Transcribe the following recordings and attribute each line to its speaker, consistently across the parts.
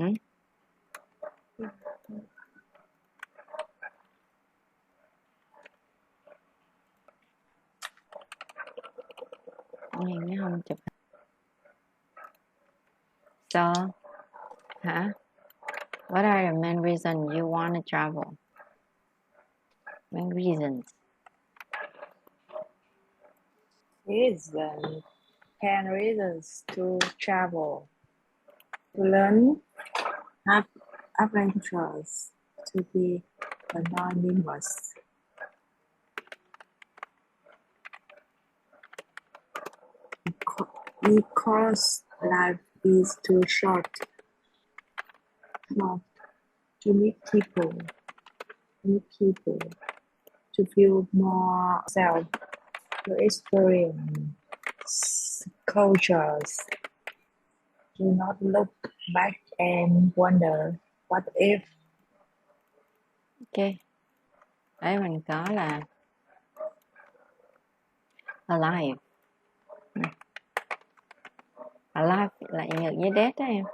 Speaker 1: Ừ? Nhìn nó không chụp. So, hả? What are the main reasons you want to travel? Main reasons.
Speaker 2: Reasons to travel. To learn, have adventures, to be anonymous. Because life is too short. Not to meet people, to feel more self, to experience cultures, do not look back and wonder what if.
Speaker 1: Ok. Đấy mình có là alive. Alive là ngược với death đó em.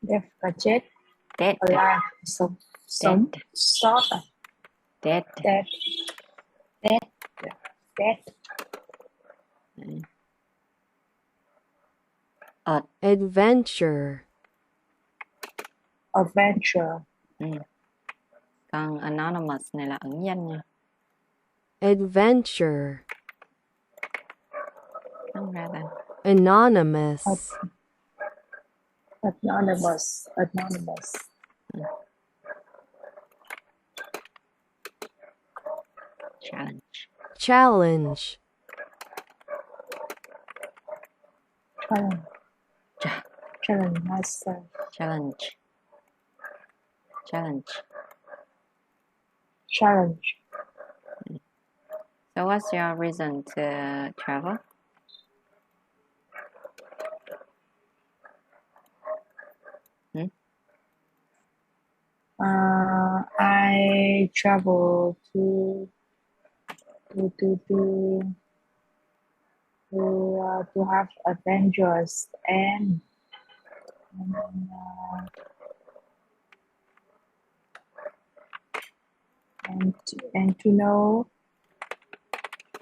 Speaker 2: Death là chết.
Speaker 1: Dead.
Speaker 2: Alive sống. Short.
Speaker 1: Dead.
Speaker 3: Adventure.
Speaker 1: Ừ. Còn anonymous này là ẩn danh nha.
Speaker 3: Adventure.
Speaker 1: Không ra ta.
Speaker 3: Anonymous.
Speaker 2: Anonymous.
Speaker 1: Ừ. Challenge.
Speaker 2: Challenge myself.
Speaker 1: Challenge. So what's your reason to travel?
Speaker 2: I travel to have adventures and to know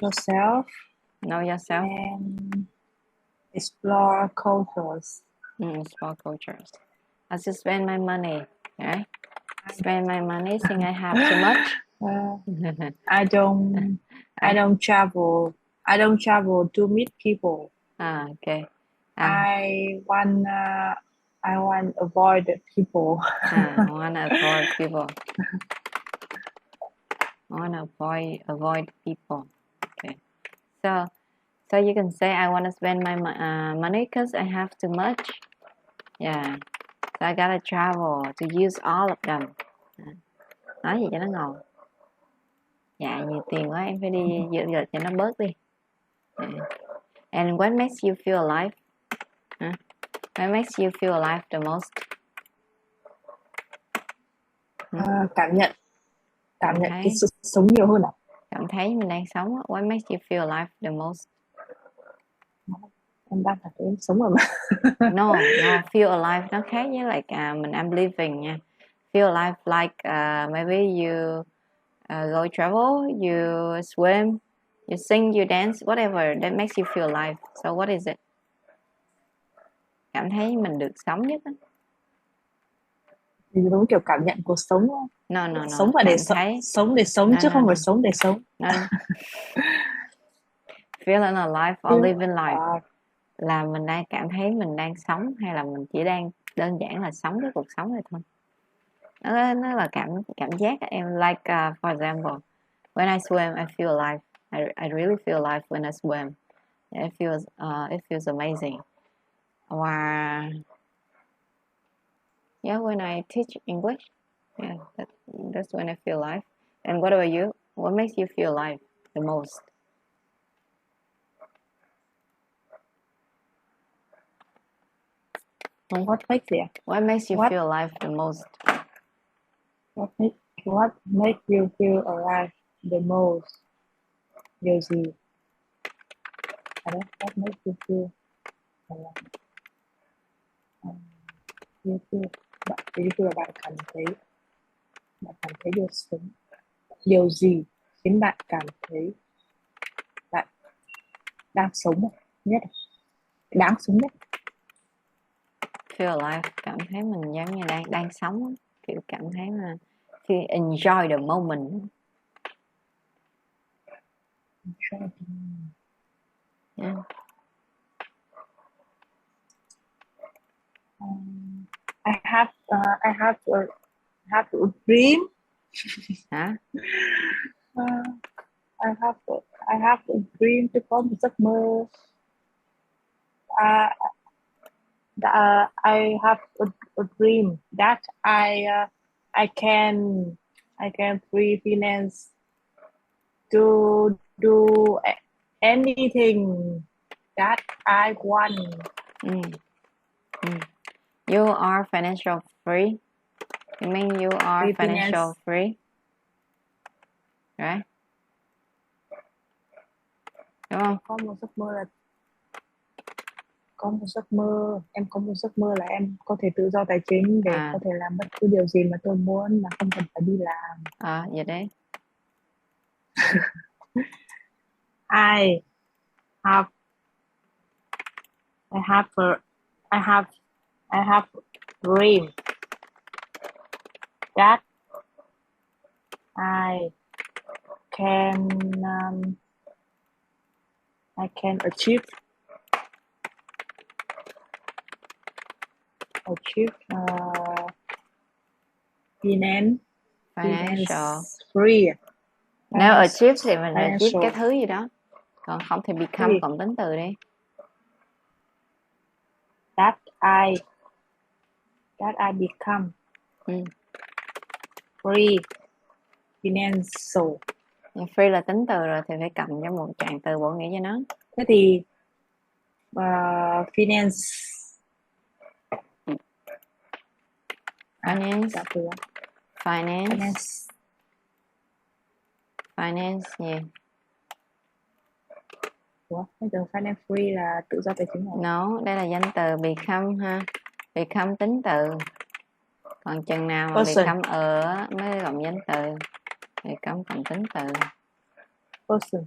Speaker 2: yourself.
Speaker 1: And
Speaker 2: explore cultures.
Speaker 1: Explore cultures. I just spend my money, right? Spend my money saying I have too much.
Speaker 2: I don't travel. I don't travel to meet people.
Speaker 1: Okay.
Speaker 2: I want avoid people.
Speaker 1: I want to avoid people. Avoid people. Okay. So you can say I want to spend my money because I have too much. Yeah. So I gotta travel to use all of them. Nói gì cho nó ngầu. Dạ nhiều tiền quá em phải đi dự định cho nó bớt đi. And what makes you feel alive? What makes you feel alive the most?
Speaker 2: Cảm nhận cái sự sống nhiều hơn ạ.
Speaker 1: Cảm thấy mình đang sống. What makes you feel alive the most?
Speaker 2: Em đang cảm thấy em sống rồi mà.
Speaker 1: No, feel alive nó khác với like mình I'm living nha. Feel alive like maybe you go travel, you swim, you sing, you dance, whatever that makes you feel alive. So what is it? Cảm thấy mình được sống nhất á.
Speaker 2: Thì giống kiểu cảm nhận cuộc sống không?
Speaker 1: No.
Speaker 2: Sống và để sống để sống chứ không phải sống để sống.
Speaker 1: No. Feeling alive or living life là mình đang cảm thấy mình đang sống hay là mình chỉ đang đơn giản là sống cái cuộc sống này thôi. Nó là cảm giác em like for example when I swim I feel alive. I really feel alive when I swim. It feels amazing. Or when I teach English, that's when I feel alive. And what about you? What makes you feel alive the most?
Speaker 2: What
Speaker 1: makes you feel alive the most?
Speaker 2: What makes you feel alive the most? Điều gì? What makes you feel alive? Như là bạn cảm thấy điều gì khiến bạn cảm thấy bạn đang sống nhất, đáng sống nhất?
Speaker 1: Feel alive, cảm thấy mình giống như đang sống, kiểu cảm thấy là feel enjoy the moment. Yeah.
Speaker 2: I have a dream.
Speaker 1: Hả?
Speaker 2: I have a dream, tôi có một giấc mơ. I have a dream that I can freelance to do anything that I want.
Speaker 1: You are financial free. You mean you are financial free, right? Đúng không?
Speaker 2: Có một giấc mơ là em có thể tự do tài chính để có thể làm bất cứ điều gì mà tôi muốn mà không cần phải đi làm.
Speaker 1: Vậy đấy.
Speaker 2: I have dream that I can achieve
Speaker 1: Financial
Speaker 2: free.
Speaker 1: Nếu achieve thì mình achieve cái thứ gì đó, còn không thì become cộng tính từ đi.
Speaker 2: That I become free financial.
Speaker 1: Free là tính từ rồi thì phải cộng cho một trạng từ bổ nghĩa cho nó.
Speaker 2: Thế thì finance
Speaker 1: gì?
Speaker 2: Ủa, bây giờ finance free là tự do tài chính rồi.
Speaker 1: No, đây là danh từ become ha. Become tính từ. Còn chừng nào mà become mới cộng danh từ. Become cộng tính từ.
Speaker 2: Person.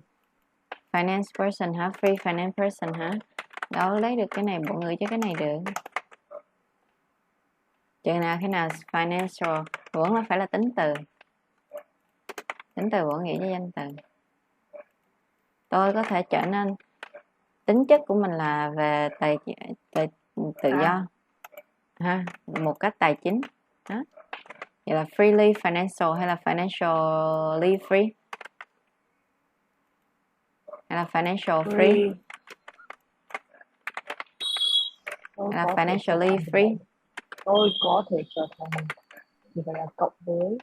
Speaker 1: Finance person hả? Free finance person hả? Đâu lấy được cái này bộ người chứ cái này được. Chừng nào khi nào financial vẫn là phải là tính từ. Tính từ bổ nghĩa cho danh từ. Tôi có thể trở nên tính chất của mình là về tự do ha, một cách tài chính đó. Vậy là freely financial hay là financially free hay là financial free hay là financially free.
Speaker 2: Tôi có thể trở thành thì phải là cộng với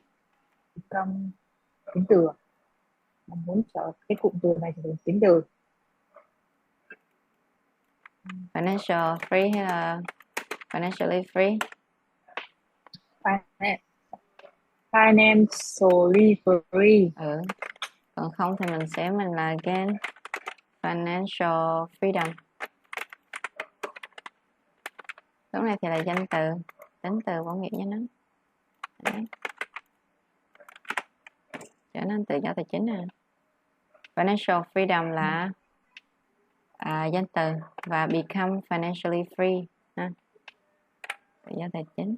Speaker 2: tính từ. Mình muốn trở cái cụm từ này trở thành tính từ.
Speaker 1: Financial free hay là financially free?
Speaker 2: Financially free.
Speaker 1: Còn không thì mình là again financial freedom. Lúc này thì là danh từ, tính từ bổ nghĩa cho nó. Đấy. Trở nên tự do tài chính nè. Financial freedom là danh từ và become financially free ha. Tự do tài chính.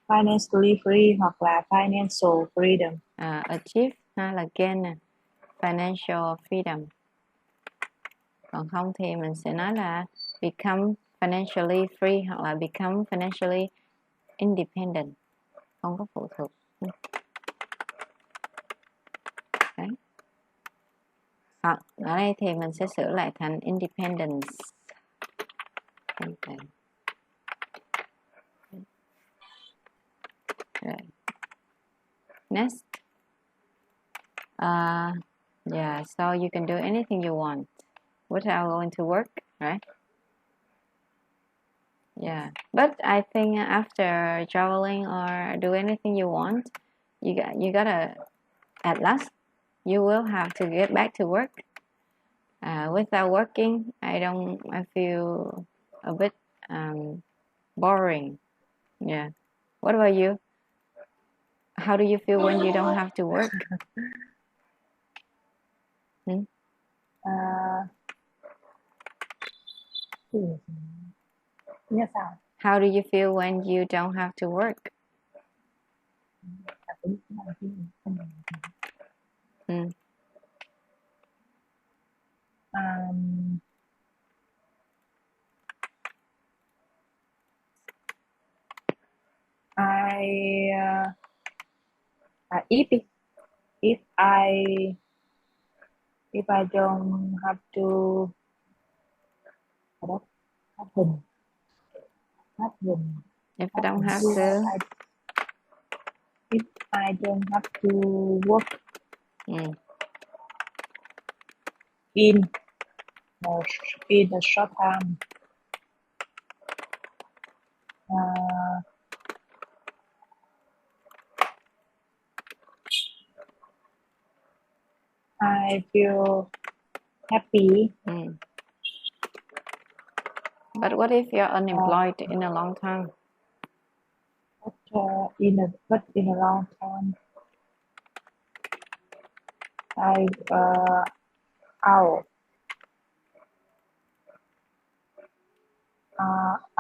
Speaker 2: Financially free hoặc là financial freedom.
Speaker 1: Achieve ha là gain nè. Financial freedom. Còn không thì mình sẽ nói là become financially free hoặc là become financially independent. Không có phụ thuộc. Đấy. Hoặc ở đây thì mình sẽ sửa lại thành independence. Right. Next. Yeah, so you can do anything you want without going to work, right? Yeah, but I think after traveling or do anything you want, you gotta, at last, you will have to get back to work. Without working, I feel a bit Boring. Yeah. What about you? How do you feel when you don't have to work?
Speaker 2: Như sao?
Speaker 1: How do you feel when you don't have to work?
Speaker 2: If I don't have to
Speaker 1: If I don't have to,
Speaker 2: if I don't have to work in a short time, I feel happy.
Speaker 1: But what if you're unemployed in a long time?
Speaker 2: But in a long time, I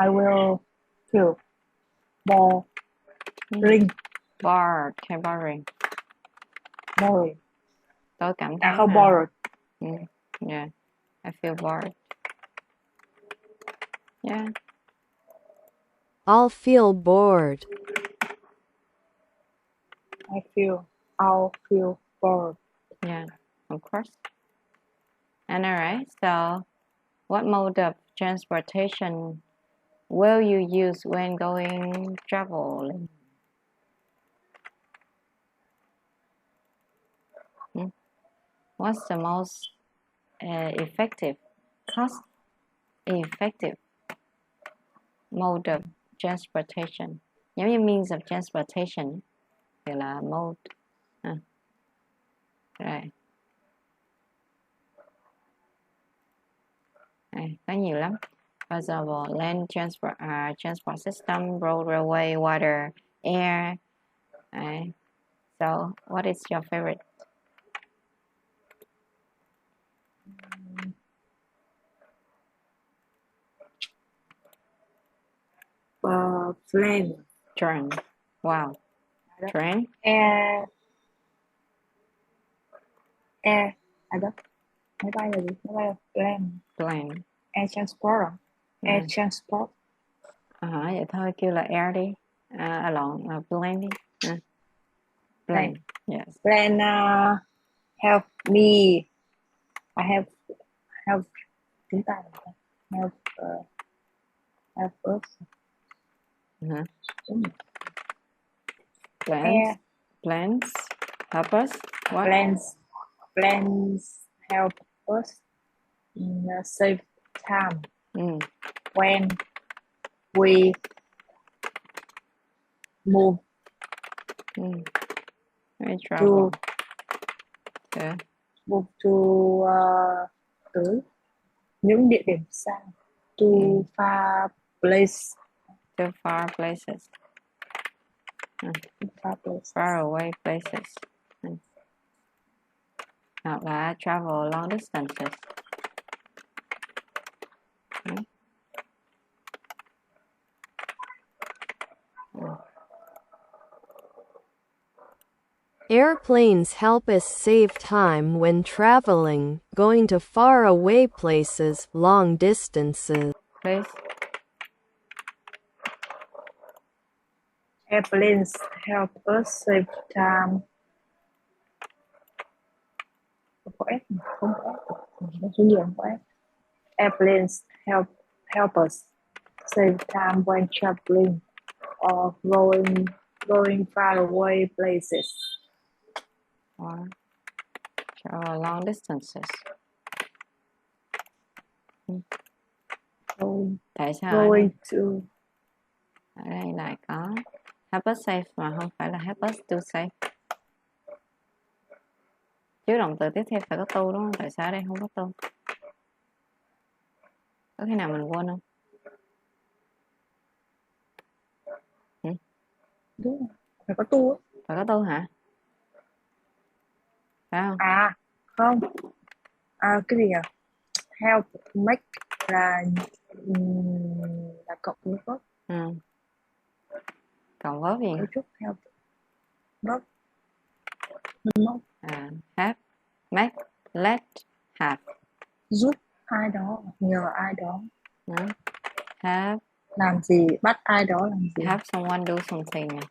Speaker 2: will feel boring. Boring.
Speaker 1: Tôi cảm thấy
Speaker 2: Không bored.
Speaker 1: Yeah, I feel bored. Yeah.
Speaker 3: I'll feel bored.
Speaker 2: I'll feel bored.
Speaker 1: Yeah, of course. And all right, so what mode of transportation will you use when going traveling? What's the most effective, cost-effective mode of transportation? Giống như means of transportation thì là mode. Rồi. Có nhiều lắm. For example, land transport system, road, railway, water, air. So, what is your favorite?
Speaker 2: Plane.
Speaker 1: Train. Wow. Train.
Speaker 2: Air. Máy bay là gì? Máy bay là plane. Air transport. Air transport.
Speaker 1: Vậy thôi kêu là air đi. Plane đi. Plane. Yes.
Speaker 2: Plane help me. I help chúng ta help us.
Speaker 1: Plans help us. What?
Speaker 2: Plans help us save time when we move
Speaker 1: We travel.
Speaker 2: Move to những địa điểm xa. To far place.
Speaker 1: To far places. Far away places. Hoặc là travel long distances.
Speaker 3: Airplanes help us save time when traveling, going to far away places, long distances.
Speaker 1: Please.
Speaker 2: Airplanes help us save time. Không có F. Airplanes help us save time when traveling or going far away places.
Speaker 1: Or travel long distances. Tại sao
Speaker 2: Going to.
Speaker 1: Ở đây lại có help us save mà không phải là help us to save. Chứ động từ tiếp theo phải có to đúng không? Tại sao ở đây không có to? Có khi nào mình quên không?
Speaker 2: Đúng rồi. Phải có tu ấy.
Speaker 1: Phải có tu hả? Phải không?
Speaker 2: À không, cái gì nhỉ? Help, make là cộng với verb.
Speaker 1: Còn verb gì?
Speaker 2: Cấu trúc help verb. Đúng không?
Speaker 1: Have, make, let, have.
Speaker 2: Giúp ai đó, nhờ ai đó.
Speaker 1: Have,
Speaker 2: Làm gì, bắt ai đó làm gì.
Speaker 1: have someone do something này.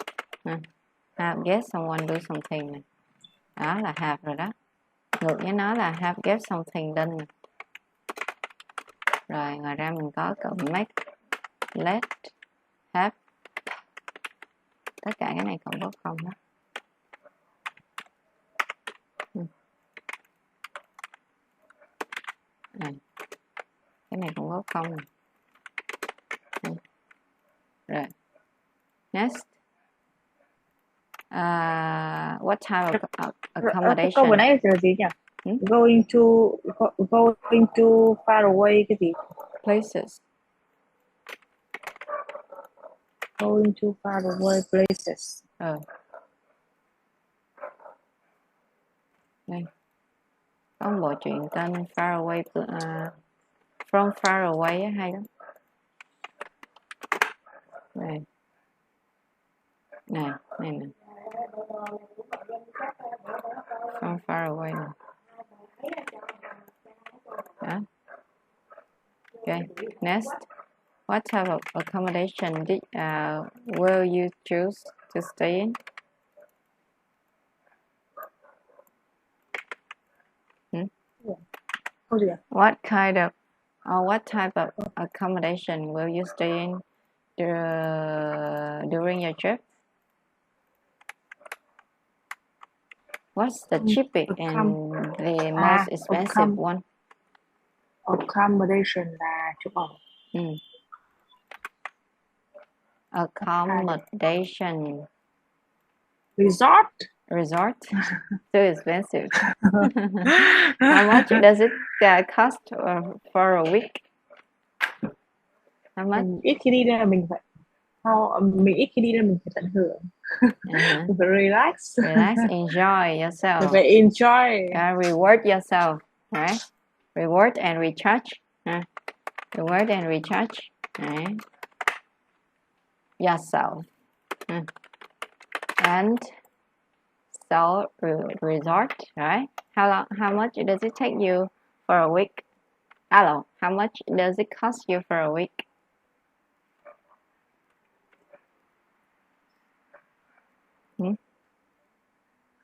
Speaker 1: Have get someone do something này. Đó là have rồi đó. Ngược với nó là have get something done này. Rồi ngoài ra mình có cụm make, let, have. Tất cả cái này cộng verb không đó. Cái này cũng verb không này. Rồi. Next. What type of accommodation?
Speaker 2: Câu vừa nãy là gì nhỉ? Going to far away cái gì?
Speaker 1: Places.
Speaker 2: Going to far away places.
Speaker 1: Đây. Có một bộ truyện tên Far Away, From Far Away á, hay lắm. Này. Này. From Far Away này. Đó. Okay, next. What type of accommodation will you choose to stay in? What type of accommodation will you stay in during your trip? What's the cheapest and the most expensive one?
Speaker 2: Accommodation là chỗ ở.
Speaker 1: Accommodation.
Speaker 2: Resort.
Speaker 1: Too expensive. How much does it cost for a week? How much?
Speaker 2: Ít khi đi nên là mình phải tận hưởng. Mình phải relax,
Speaker 1: enjoy yourself.
Speaker 2: Mình phải enjoy.
Speaker 1: Reward yourself, right? Reward and recharge. Reward and recharge. Right? Yourself. And so resort, right? How much does it take you for a week? Hello, how much does it cost you for a week?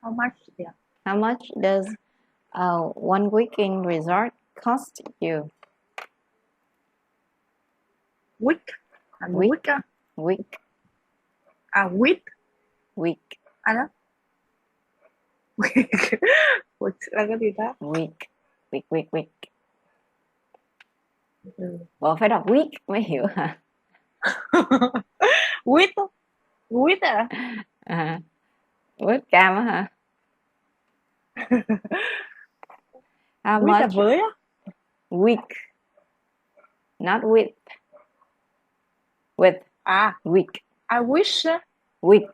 Speaker 2: How much? Yeah.
Speaker 1: How much does 1 week in resort cost you?
Speaker 2: Week.
Speaker 1: Week.
Speaker 2: Week. Đó. Week là cái gì đó?
Speaker 1: Week. Bộ phải đọc week mới hiểu hả?
Speaker 2: Week à?
Speaker 1: Week cam á hả? How
Speaker 2: Week là
Speaker 1: much?
Speaker 2: với á?
Speaker 1: Week. Not with. With. Week.
Speaker 2: I wish.
Speaker 1: Week.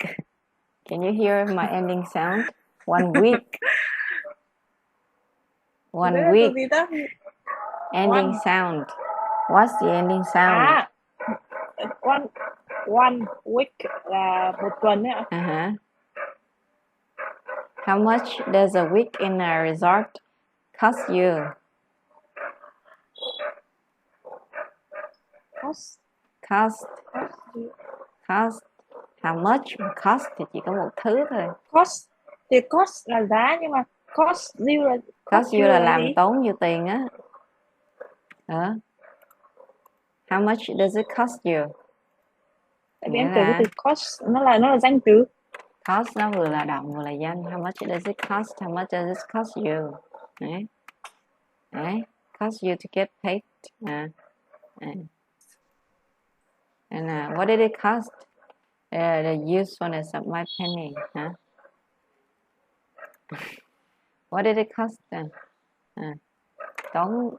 Speaker 1: Can you hear my ending sound? 1 week. 1 week. Ending sound. What's the ending sound?
Speaker 2: One week là một tuần ấy ạ.
Speaker 1: How much does a week in a resort cost you? Cost. How much? Cost thì chỉ có một thứ thôi.
Speaker 2: Cost thì cost là giá, nhưng mà cost you
Speaker 1: là làm tốn nhiều tiền á. How much does it cost you?
Speaker 2: Tại vì em tưởng cái từ cost nó là danh từ.
Speaker 1: Cost nó vừa là động vừa là danh. How much does it cost? How much does it cost you? Đấy. Cost you to get paid. And what did it cost? The usefulness of my penny. What did it cost then?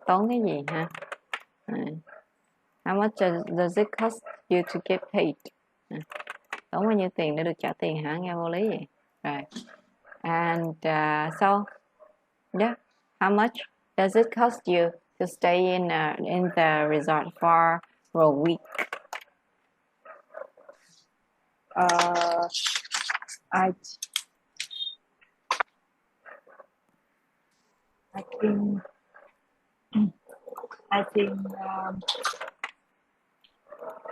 Speaker 1: Tốn cái gì hả? How much does it cost you to get paid? Tốn bao nhiêu tiền để được trả tiền hả? Nghe vô lý vậy. Rồi. And so, yeah, how much does it cost you to stay in the resort for a week?
Speaker 2: I think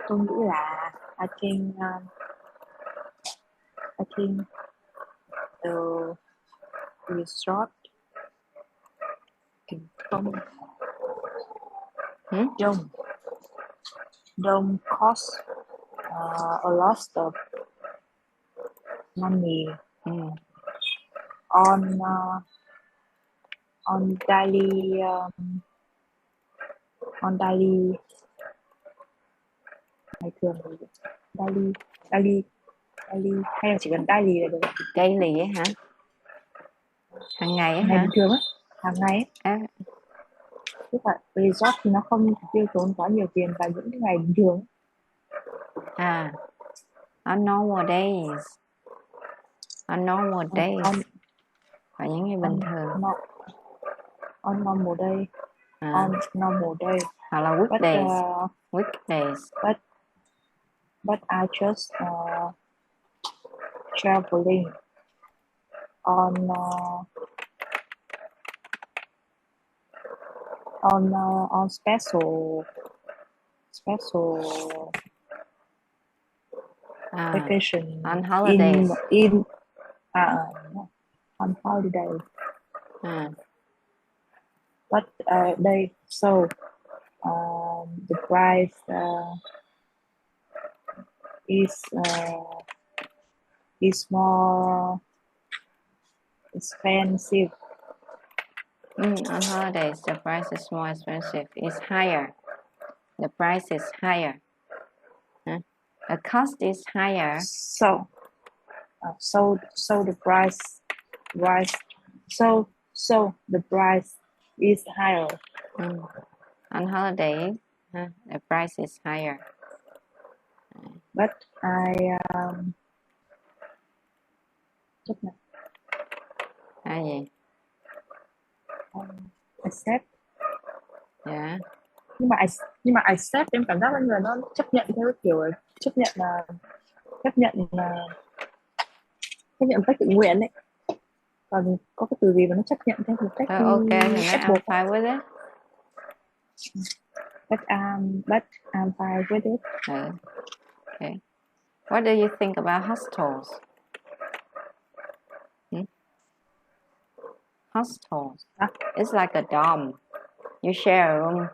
Speaker 2: tôi nghĩ là I think the resort không don't cost a lot of money on daily ngày thường daily hay là chỉ cần daily là được.
Speaker 1: Daily ấy hả? Hàng ngày ấy
Speaker 2: ngày
Speaker 1: hả?
Speaker 2: bình thường á, hàng ngày ấy. Tức là resort thì nó không tiêu tốn quá nhiều tiền vào những cái ngày bình thường.
Speaker 1: On normal days. On normal days. Vào những ngày bình thường.
Speaker 2: On normal day. On normal day.
Speaker 1: Hoặc là weekdays. Weekdays.
Speaker 2: But I just traveling on special vacation.
Speaker 1: On holidays.
Speaker 2: On holiday. But the price is more expensive.
Speaker 1: On holidays, the price is more expensive. It's higher. The price is higher. The cost is higher.
Speaker 2: So the price the price is higher.
Speaker 1: On holiday, the price is higher.
Speaker 2: But I
Speaker 1: gì?
Speaker 2: Accept.
Speaker 1: Yeah.
Speaker 2: Nhưng mà accept em cảm giác như là nó chấp nhận theo kiểu chấp nhận một cách tự nguyện đấy. Còn có cái từ gì mà nó chấp nhận theo một cách
Speaker 1: Okay, thì
Speaker 2: ép
Speaker 1: I'm
Speaker 2: buộc.
Speaker 1: fine with it.
Speaker 2: But I'm fine with it.
Speaker 1: Okay. What do you think about hostels? Hostels. It's like a dorm. You share a room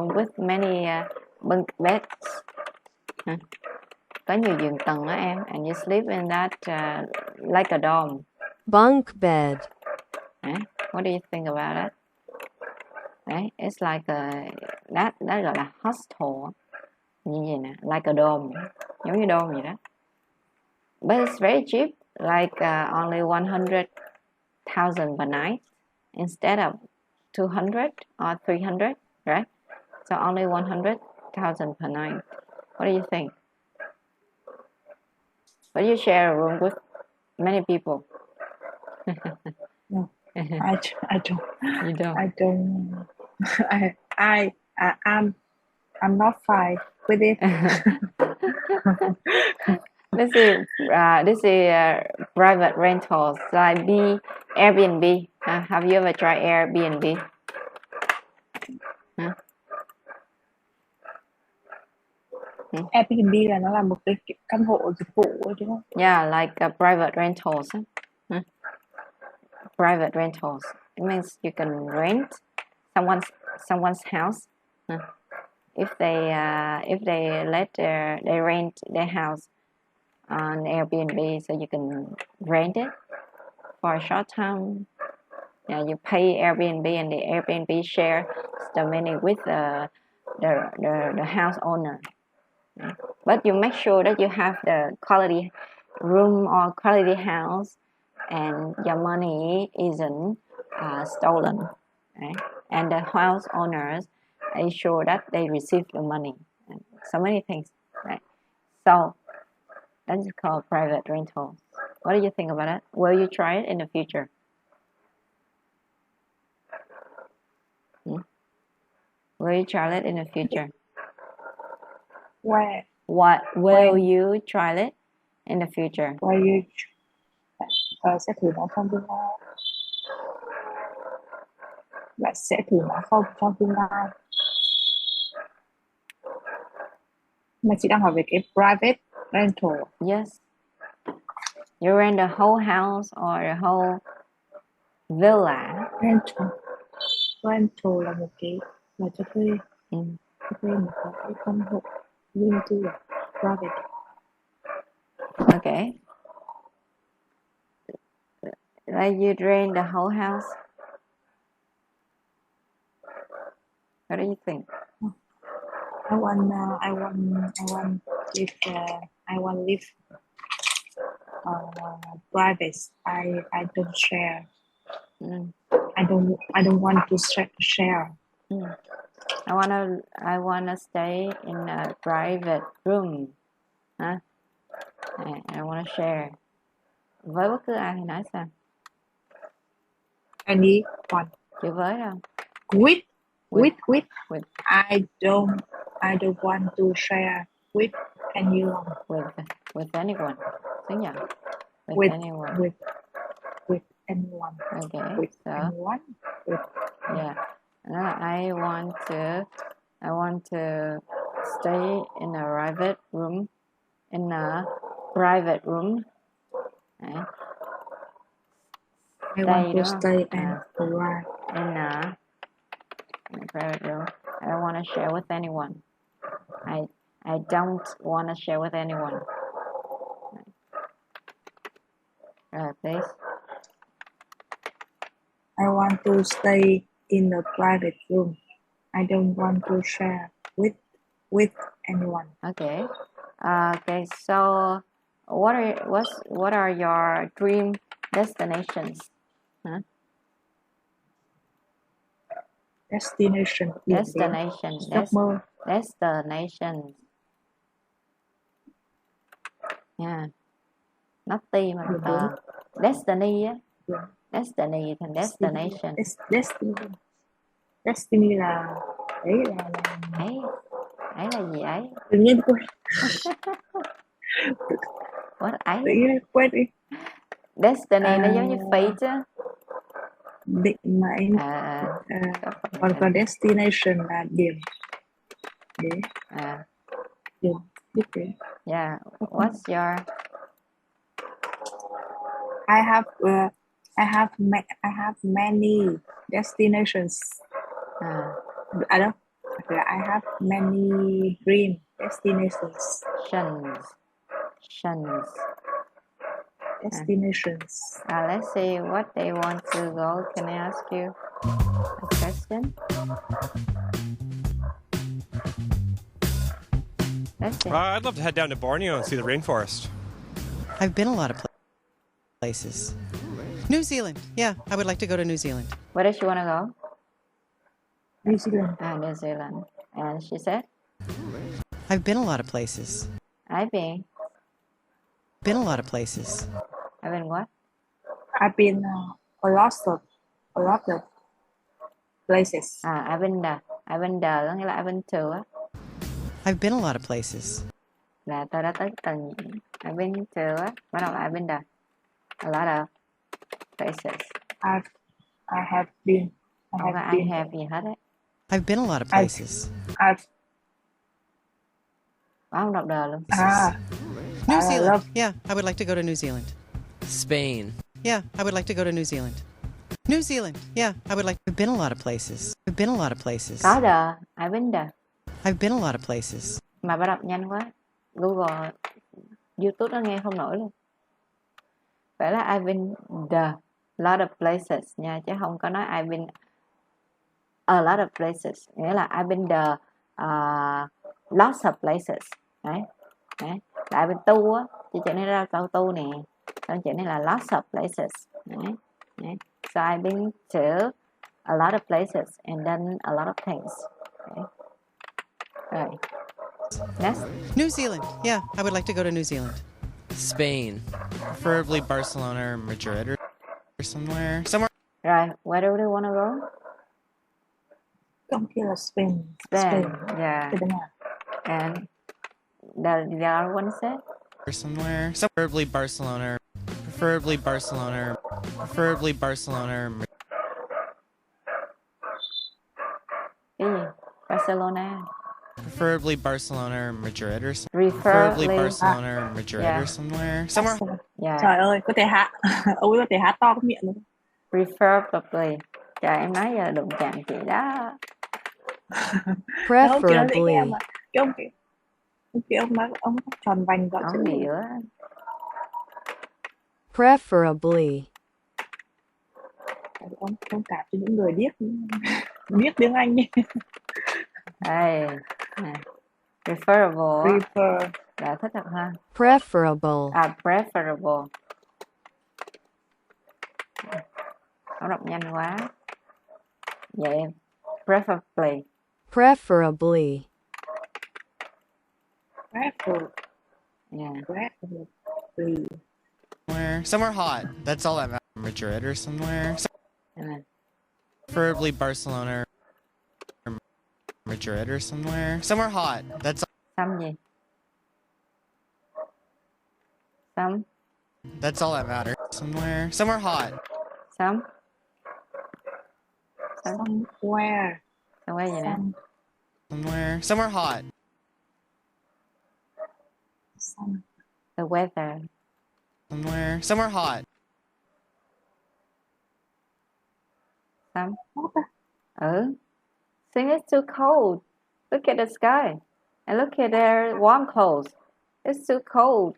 Speaker 1: with many bunk beds. Có nhiều giường tầng đó em, and you sleep in that like a dorm.
Speaker 3: Bunk bed.
Speaker 1: What do you think about that? Đấy, it's like that gọi là hostel. Như vậy nè, like a dorm, giống như dorm vậy đó. But it's very cheap, like only 100,000 per night instead of 200 or 300, right? So only 100,000 per night. What do you think? But you share a room with many people.
Speaker 2: No, I don't.
Speaker 1: You don't.
Speaker 2: I don't. I'm not fine with it.
Speaker 1: This is private rentals like Airbnb. Have you ever tried Airbnb?
Speaker 2: Airbnb là nó là một cái căn hộ dịch vụ đúng không?
Speaker 1: Yeah, like private rentals. Private rentals. It means you can rent someone's house. If they rent their house on Airbnb, so you can rent it for a short time. Yeah, you pay Airbnb, and the Airbnb share the money with the house owner. But you make sure that you have the quality room or quality house, and your money isn't stolen. Right? And the house owners ensure that they receive the money. So many things. Right? So that's called private rental. What do you think about it? Will you try it in the future? Will you try it in the future?
Speaker 2: Where?
Speaker 1: What will you try it in the future?
Speaker 2: Where you sẽ thử nó trong tương lai. Bạn sẽ thử nó không trong tương lai. Mà chị đang hỏi về cái private rental.
Speaker 1: Yes. You rent the whole house or the whole villa.
Speaker 2: Rental là một cái là cho thuê. Cho thuê một cái căn hộ riêng tư là private.
Speaker 1: Okay. Like you rent the whole house. What do you think?
Speaker 2: I want live private. I don't share. I don't want to share.
Speaker 1: I wanna stay in a private room. I wanna share. Với bất cứ ai thì nói sao?
Speaker 2: Anyone.
Speaker 1: Chữ với đâu?
Speaker 2: With. I don't want to share with anyone.
Speaker 1: With anyone. Tiếng Nhật.
Speaker 2: With
Speaker 1: anyone.
Speaker 2: With anyone.
Speaker 1: Okay.
Speaker 2: With
Speaker 1: So,
Speaker 2: anyone. With.
Speaker 1: Yeah. I want to stay in a private room. In a private room. Đấy.
Speaker 2: I want to stay in
Speaker 1: a private room. I don't want to share with anyone. I don't want to share with anyone. Please.
Speaker 2: I want to stay in a private room. I don't want to share with anyone.
Speaker 1: Okay. Okay. So, what are your dream destinations? Huh?
Speaker 2: Destination.
Speaker 1: Destination. Yeah. Not T mà là destiny á. Destiny thành destination.
Speaker 2: Destiny là ấy
Speaker 1: là gì ấy?
Speaker 2: Tự nhiên quên.
Speaker 1: What ấy?
Speaker 2: Tự nhiên quên đi.
Speaker 1: Destiny nó giống như fate á.
Speaker 2: Định mệnh. Còn destination là điểm đến. Điểm đích đến.
Speaker 1: Yeah. What's your?
Speaker 2: I have many destinations. I have many dream destinations. Destinations.
Speaker 1: Let's see what they want to go. Can I ask you a question? Let's see.
Speaker 4: I'd love to head down to Borneo and see the rainforest.
Speaker 5: I've been a lot of places. New Zealand. Yeah, I would like to go to New Zealand.
Speaker 1: Where does she want to go?
Speaker 2: New Zealand.
Speaker 1: New Zealand. And she said?
Speaker 5: I've been a lot of places.
Speaker 1: I've been
Speaker 5: a lot of places.
Speaker 1: I've been what?
Speaker 2: I've been a lot of places.
Speaker 1: I've been there có nghĩa là I've been to á.
Speaker 5: I've been a lot of places.
Speaker 1: Là tôi đã tới từng. I've been to á. Bắt đầu là I've been there. A lot of places.
Speaker 2: I have been.
Speaker 1: I have gì hết á.
Speaker 5: I've been a lot of places.
Speaker 1: Không đọc đời luôn.
Speaker 5: New Zealand. Yeah, I would like to go to New Zealand.
Speaker 6: Spain.
Speaker 5: Yeah, I would like to go to New Zealand. New Zealand. Yeah, I would like. I've been a lot of places. I've been a lot of places.
Speaker 1: Có đờ. I've been there.
Speaker 5: I've been a lot of places.
Speaker 1: Mà bà đọc nhanh quá. Google, YouTube nó nghe không nổi luôn. Phải là I've been the lot of places nha, chứ không có nói I've been a lot of places. Nghĩa là I've been the lots of places. Đấy. Là I've been to á, chị chạy này ra câu to nè. Còn chị này là lots of places. Đấy. So I've been to a lot of places and done a lot of things. Okay. Rồi. Next.
Speaker 5: New Zealand. Yeah, I would like to go to New Zealand.
Speaker 6: Spain. Preferably Barcelona or Madrid or somewhere. Somewhere.
Speaker 1: Rồi, where do you want to go?
Speaker 2: Trong kia là Spain.
Speaker 1: Spain. Yeah.
Speaker 2: Tây Ban Nha.
Speaker 1: And the other one said?
Speaker 6: Or somewhere. Preferably Barcelona. Preferably Barcelona. Preferably Barcelona or
Speaker 1: Cái gì? Barcelona.
Speaker 6: Preferably Barcelona or Madrid or somewhere.
Speaker 1: Preferably.
Speaker 6: Preferably Barcelona or Madrid
Speaker 1: Yeah.
Speaker 6: or somewhere. Somewhere.
Speaker 1: Yeah.
Speaker 2: Trời ơi, có thể hát. Ông ấy có thể hát to cái miệng luôn.
Speaker 1: Preferably. Trời, em nói giờ đụng chạm chị đó.
Speaker 2: Đâu, chị nói dễ
Speaker 3: Preferably.
Speaker 2: nghe mà. Cái ông nói ông tròn vành gõ chữ.
Speaker 1: Không hiểu á.
Speaker 3: Preferably.
Speaker 2: Ông cả cho những người biết tiếng Anh đi.
Speaker 1: Đây. Nè. Preferable.
Speaker 2: Prefer.
Speaker 1: Đã thích hợp ha.
Speaker 3: Preferable.
Speaker 1: À, preferable. Không đọc nhanh quá. Vậy em. Preferably.
Speaker 3: Preferably.
Speaker 2: Prefer.
Speaker 1: Yeah.
Speaker 2: Preferably.
Speaker 6: Somewhere hot. That's all that matters. Madrid or somewhere.
Speaker 1: Yeah.
Speaker 6: Preferably Barcelona or Madrid or somewhere. Somewhere hot. That's
Speaker 1: Xăm gì? Xăm.
Speaker 6: all that matters. Somewhere hot.
Speaker 1: Xăm.
Speaker 2: Somewhere.
Speaker 1: Xăm quay gì nè?
Speaker 6: Somewhere hot.
Speaker 1: The weather.
Speaker 6: Somewhere hot.
Speaker 1: Xăm. Ừ. Think it's too cold. Look at the sky. And look at their warm clothes. It's too cold.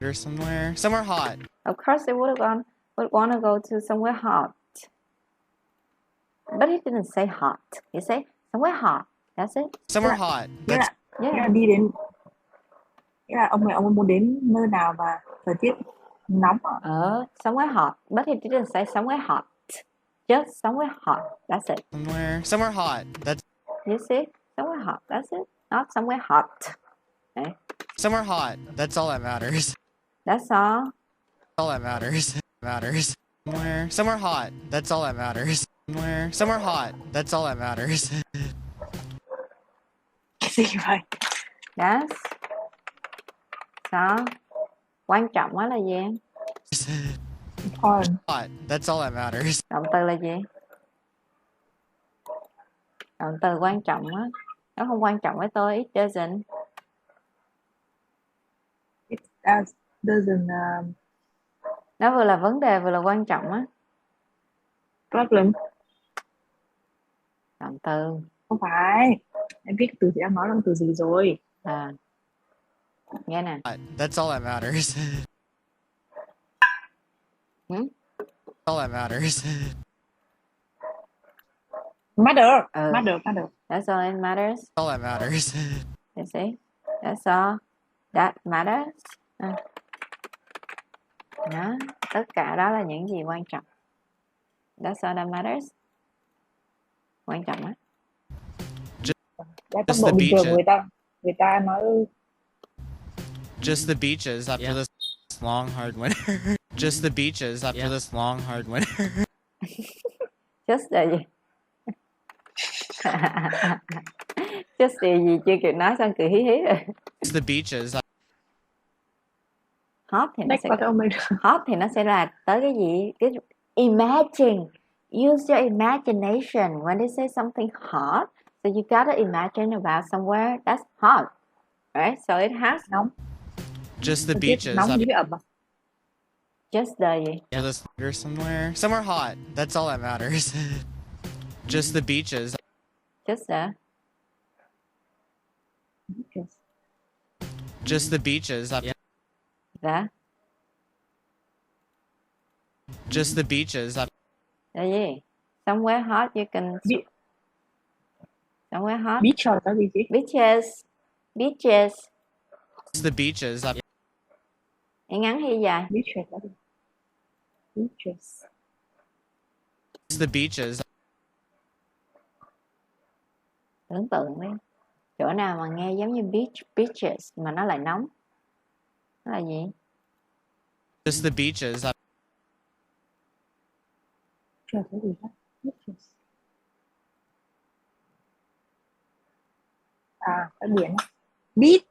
Speaker 6: Or somewhere hot.
Speaker 1: Of course, they would want to go to somewhere hot. But he didn't say hot. He said somewhere hot. That's it.
Speaker 6: Somewhere hot.
Speaker 2: Nghĩa
Speaker 6: That's
Speaker 2: là đi đến. Nghĩa là ông ấy muốn đến nơi nào mà thời tiết nóng à?
Speaker 1: Somewhere hot. But he didn't say somewhere hot. Just somewhere hot. That's it.
Speaker 6: somewhere hot. That's
Speaker 1: You see? Somewhere hot. That's it. Not somewhere hot. Okay.
Speaker 6: somewhere hot. That's all that matters.
Speaker 1: That's all.
Speaker 6: All that matters. Matters. Somewhere hot. That's all that matters. Somewhere hot. That's all that matters.
Speaker 2: Cái gì vậy?
Speaker 1: That's. Sao? Quan trọng quá là gì em?
Speaker 2: Important.
Speaker 6: Hot. That's all that matters.
Speaker 1: Động từ là gì? Động từ quan trọng á. Nó không quan trọng với tôi. It doesn't.
Speaker 2: It doesn't
Speaker 1: Nó vừa là vấn đề vừa là quan trọng á.
Speaker 2: problem.
Speaker 1: Động từ.
Speaker 2: Không phải. Em biết từ chị đang nói là từ gì rồi.
Speaker 1: À. Nghe nè.
Speaker 6: Hot. That's all that matters. All that matters.
Speaker 2: Matter.
Speaker 1: Ừ.
Speaker 2: Matter.
Speaker 1: That's all it matters.
Speaker 6: All that matters.
Speaker 1: You see? That's all that matters. Đó. Tất cả đó là những gì quan trọng. That's all that matters. Quan trọng á.
Speaker 2: Đấy, tốc độ bình thường người ta nói
Speaker 6: Just the beaches after this long hard winter. Just the beaches after this long hard winter.
Speaker 1: Just là gì? Just là gì chưa kịp nói xong cười hí hí rồi.
Speaker 6: Just the beaches.
Speaker 1: Hot thì nó
Speaker 2: Next
Speaker 1: sẽ
Speaker 2: vào ông mình.
Speaker 1: hot thì nó sẽ là tới cái gì? Cái imagine. Use your imagination when they say something hot. So you gotta imagine about somewhere that's hot. Right? So it has
Speaker 2: Nóng.
Speaker 6: Just the
Speaker 2: Thời tiết
Speaker 6: beaches
Speaker 2: nóng
Speaker 6: after
Speaker 2: với ẩm à?
Speaker 1: just the gì?
Speaker 6: this winter somewhere. Somewhere hot. That's all that matters. Just the beaches.
Speaker 1: Just the
Speaker 6: Just the beaches after
Speaker 1: the
Speaker 6: just the beaches after
Speaker 1: là gì? Somewhere hot you can somewhere hot.
Speaker 2: Beach là cái gì chị?
Speaker 1: Beaches. Beaches.
Speaker 6: just the beaches after
Speaker 1: Nghe ngắn hay dài?
Speaker 2: Beach là cái gì? Beaches.
Speaker 6: just the beaches.
Speaker 1: Tưởng tượng đi. Chỗ nào mà nghe giống như beaches mà nó lại nóng? Nó là gì?
Speaker 6: Just the beaches.
Speaker 2: Chưa thấy gì hết. À, cái biển. Beach.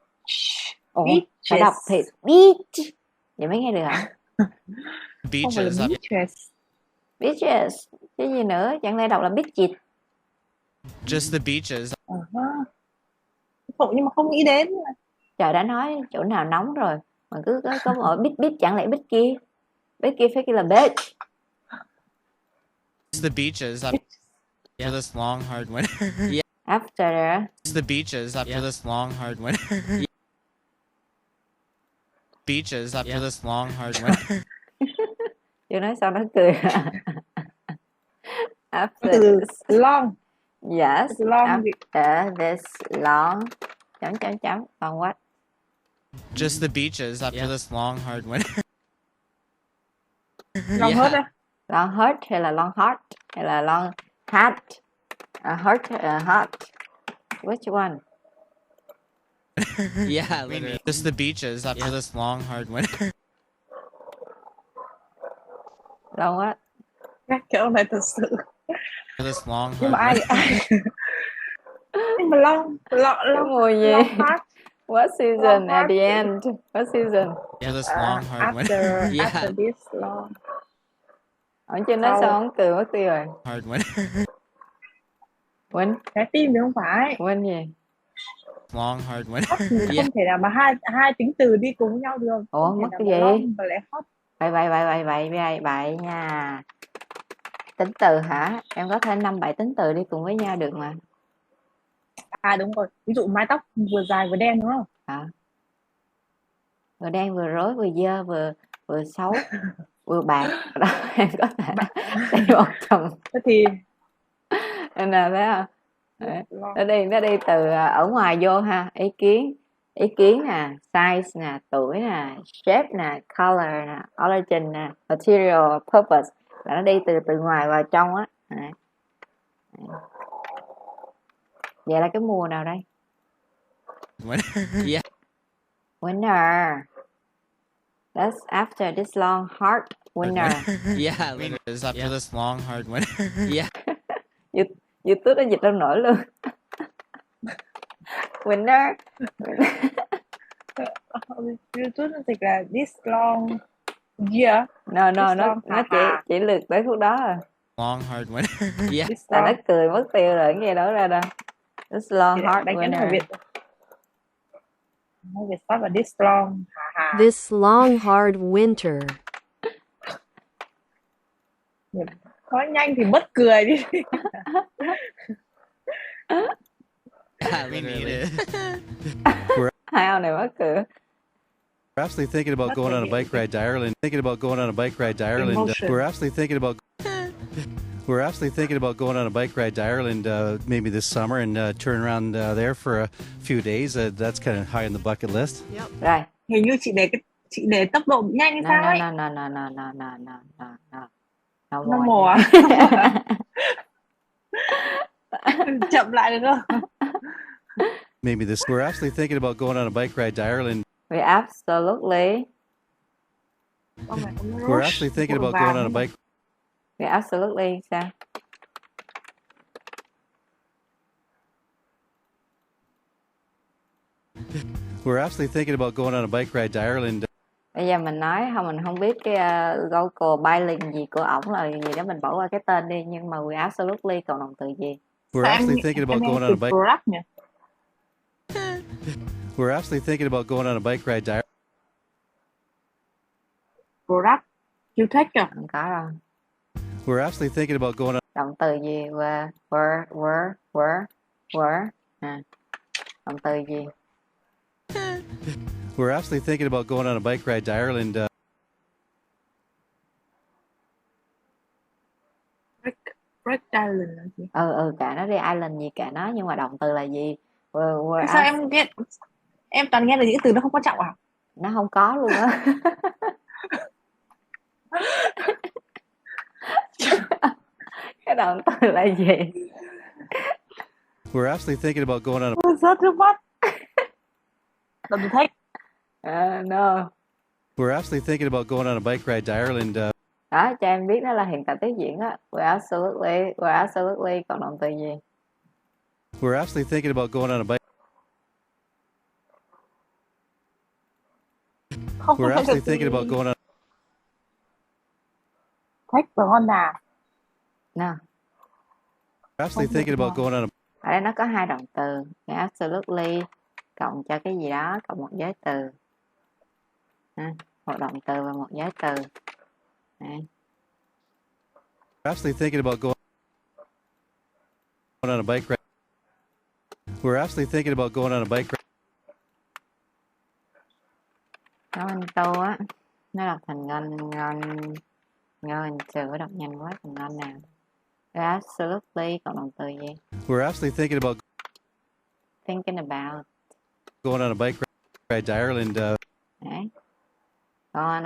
Speaker 1: Ồ,
Speaker 2: Beaches.
Speaker 1: phải đọc thì beach. Vậy mới nghe được hả?
Speaker 2: Không phải là
Speaker 6: Beaches.
Speaker 2: beaches.
Speaker 1: Beaches. Cái gì nữa? Chẳng lẽ đọc là beaches?
Speaker 6: Just the beaches.
Speaker 2: Không, nhưng mà không nghĩ đến.
Speaker 1: Trời, đã nói chỗ nào nóng rồi mà cứ có mỗi beach, chẳng lẽ beach kia? Beach kia phải kêu là beach.
Speaker 6: Just the beaches. After this long hard winter.
Speaker 1: After
Speaker 6: Just the beaches after this long hard winter. Beaches after this long hard winter.
Speaker 1: chưa nói xong nó cười. After
Speaker 2: Từ
Speaker 1: this,
Speaker 2: long.
Speaker 1: yes,
Speaker 2: Từ long gì?
Speaker 1: after this long còn what?
Speaker 6: Just the beaches after this long hard winter.
Speaker 2: Long hết á.
Speaker 1: Long hurt hay là long heart hay là long hat? Hurt, hot. Which one?
Speaker 6: Yeah, literally. Just the beaches after this long hard winter.
Speaker 1: Long what?
Speaker 2: Các chỗ này thật sự.
Speaker 6: After this long
Speaker 2: Nhưng mà
Speaker 6: hard
Speaker 2: ai
Speaker 6: winter.
Speaker 2: nhưng mà long
Speaker 1: Cái mùa gì?
Speaker 2: long heart.
Speaker 1: What season
Speaker 2: Long
Speaker 1: at the
Speaker 2: heart.
Speaker 1: end? What season?
Speaker 6: After this long hard winter.
Speaker 2: After this long.
Speaker 1: Ở trên nói xong ông cười mất tiêu rồi.
Speaker 6: Hard winter.
Speaker 1: Win?
Speaker 2: Trái tim thì không phải.
Speaker 1: Win gì?
Speaker 6: Long hard
Speaker 2: Hot
Speaker 6: winter.
Speaker 2: thì không thể nào mà hai tính từ đi cùng với nhau được.
Speaker 1: Ủa,
Speaker 2: Không thể
Speaker 1: mất
Speaker 2: nào
Speaker 1: cái
Speaker 2: mà
Speaker 1: gì?
Speaker 2: long mà lại hot.
Speaker 1: Bậy nha. Tính từ hả? Em có thể 5-7 tính từ đi cùng với nhau được mà.
Speaker 2: À đúng rồi. Ví dụ mái tóc vừa dài vừa đen đúng không?
Speaker 1: À. Vừa đen vừa rối vừa dơ vừa xấu vừa bạc. Đó em có thể đi một chồng.
Speaker 2: Thế thì
Speaker 1: Em nào thấy không? Nó đi từ ở ngoài vô ha. Ý kiến nè, size nè, tuổi nè, shape nè, color nè, origin nè, material, purpose, là nó đi từ ngoài vào trong á. Vậy là cái mùa nào đây?
Speaker 6: Winter. Yeah.
Speaker 1: Winter. That's after this long hard winter.
Speaker 6: Yeah, literally. After this long hard winter. Yeah.
Speaker 1: YouTube nó dịch đâu nổi luôn. Winter.
Speaker 2: YouTube nó dịch là this long year.
Speaker 1: No,
Speaker 2: This
Speaker 1: nó
Speaker 2: long,
Speaker 1: chỉ lượt tới khúc đó rồi.
Speaker 6: Long hard winter. Yeah.
Speaker 2: This
Speaker 1: Là nó
Speaker 2: long.
Speaker 1: cười mất tiêu rồi, nghe đó ra đâu. This long hard
Speaker 2: Đánh cái
Speaker 1: winter.
Speaker 2: nói Việt. Nói Việt phát là this long.
Speaker 3: This long hard winter.
Speaker 2: Nói nhanh thì mất cười đi.
Speaker 6: Yeah, literally.
Speaker 1: Hai ông này mắc cười.
Speaker 7: We're absolutely thinking about going on a bike ride to Ireland.
Speaker 2: Emotion.
Speaker 7: We're absolutely thinking about going on a bike ride to Ireland maybe this summer and turn around there for a few days. That's kind of high on the bucket list.
Speaker 1: Rồi.
Speaker 2: Hình như chị để tốc độ nhanh hay sao ấy.
Speaker 1: No.
Speaker 2: Nó mò. Chậm lại được không?
Speaker 7: Maybe this. We're absolutely thinking about going on a bike ride to Ireland.
Speaker 1: We absolutely.
Speaker 7: We're actually thinking about going on a bike.
Speaker 1: We absolutely sao?
Speaker 7: We're absolutely thinking about going on a bike ride to Ireland.
Speaker 1: Bây giờ mình nói mình không biết cái local bilingue gì của ổng là gì đó, mình bỏ qua cái tên đi, nhưng mà we absolutely còn động từ gì?
Speaker 7: We're absolutely thinking about going on a bike. We're absolutely thinking about going on a bike ride to Ireland.
Speaker 2: Product. You take à?
Speaker 1: Không có đâu.
Speaker 7: We're absolutely thinking about going on.
Speaker 1: Động từ gì? Were. À. Động từ gì?
Speaker 7: We're absolutely thinking about going on a bike ride to Ireland.
Speaker 2: Break Island là gì?
Speaker 1: Kệ nó đi, island gì kệ nó, nhưng mà động từ là gì?
Speaker 2: Sao em nghe, em toàn nghe là những từ nó không quan trọng à?
Speaker 1: Nó không có luôn á. Cái động từ là gì?
Speaker 7: We're actually thinking about going on a
Speaker 2: Rớt nước mắt. Đồng thách.
Speaker 1: No.
Speaker 7: We're actually thinking about going on a bike ride to Ireland.
Speaker 1: Đó, cho em biết đó là hiện tại tiếp diễn á. We're absolutely còn động từ gì?
Speaker 7: We're actually thinking about going on a bike.
Speaker 2: Không
Speaker 7: We're
Speaker 2: phải
Speaker 7: actually
Speaker 2: từ
Speaker 7: thinking about going on.
Speaker 2: thách và Honda.
Speaker 1: No.
Speaker 7: We're actually thinking about going on a.
Speaker 1: Ở đây nó có hai động từ. Absolutely cộng cho cái gì đó, cộng một giới từ. Một động từ và một giới từ. Đấy.
Speaker 7: We're actually thinking about going on a bike ride. We're actually thinking about going on a bike ride.
Speaker 1: Nó anh tô á, nó đọc thành ngon chữ đọc nhanh quá thành ngon nào. Absolutely còn động từ gì?
Speaker 7: We're actually thinking about going on a bike ride to Ireland.
Speaker 1: Đấy. Going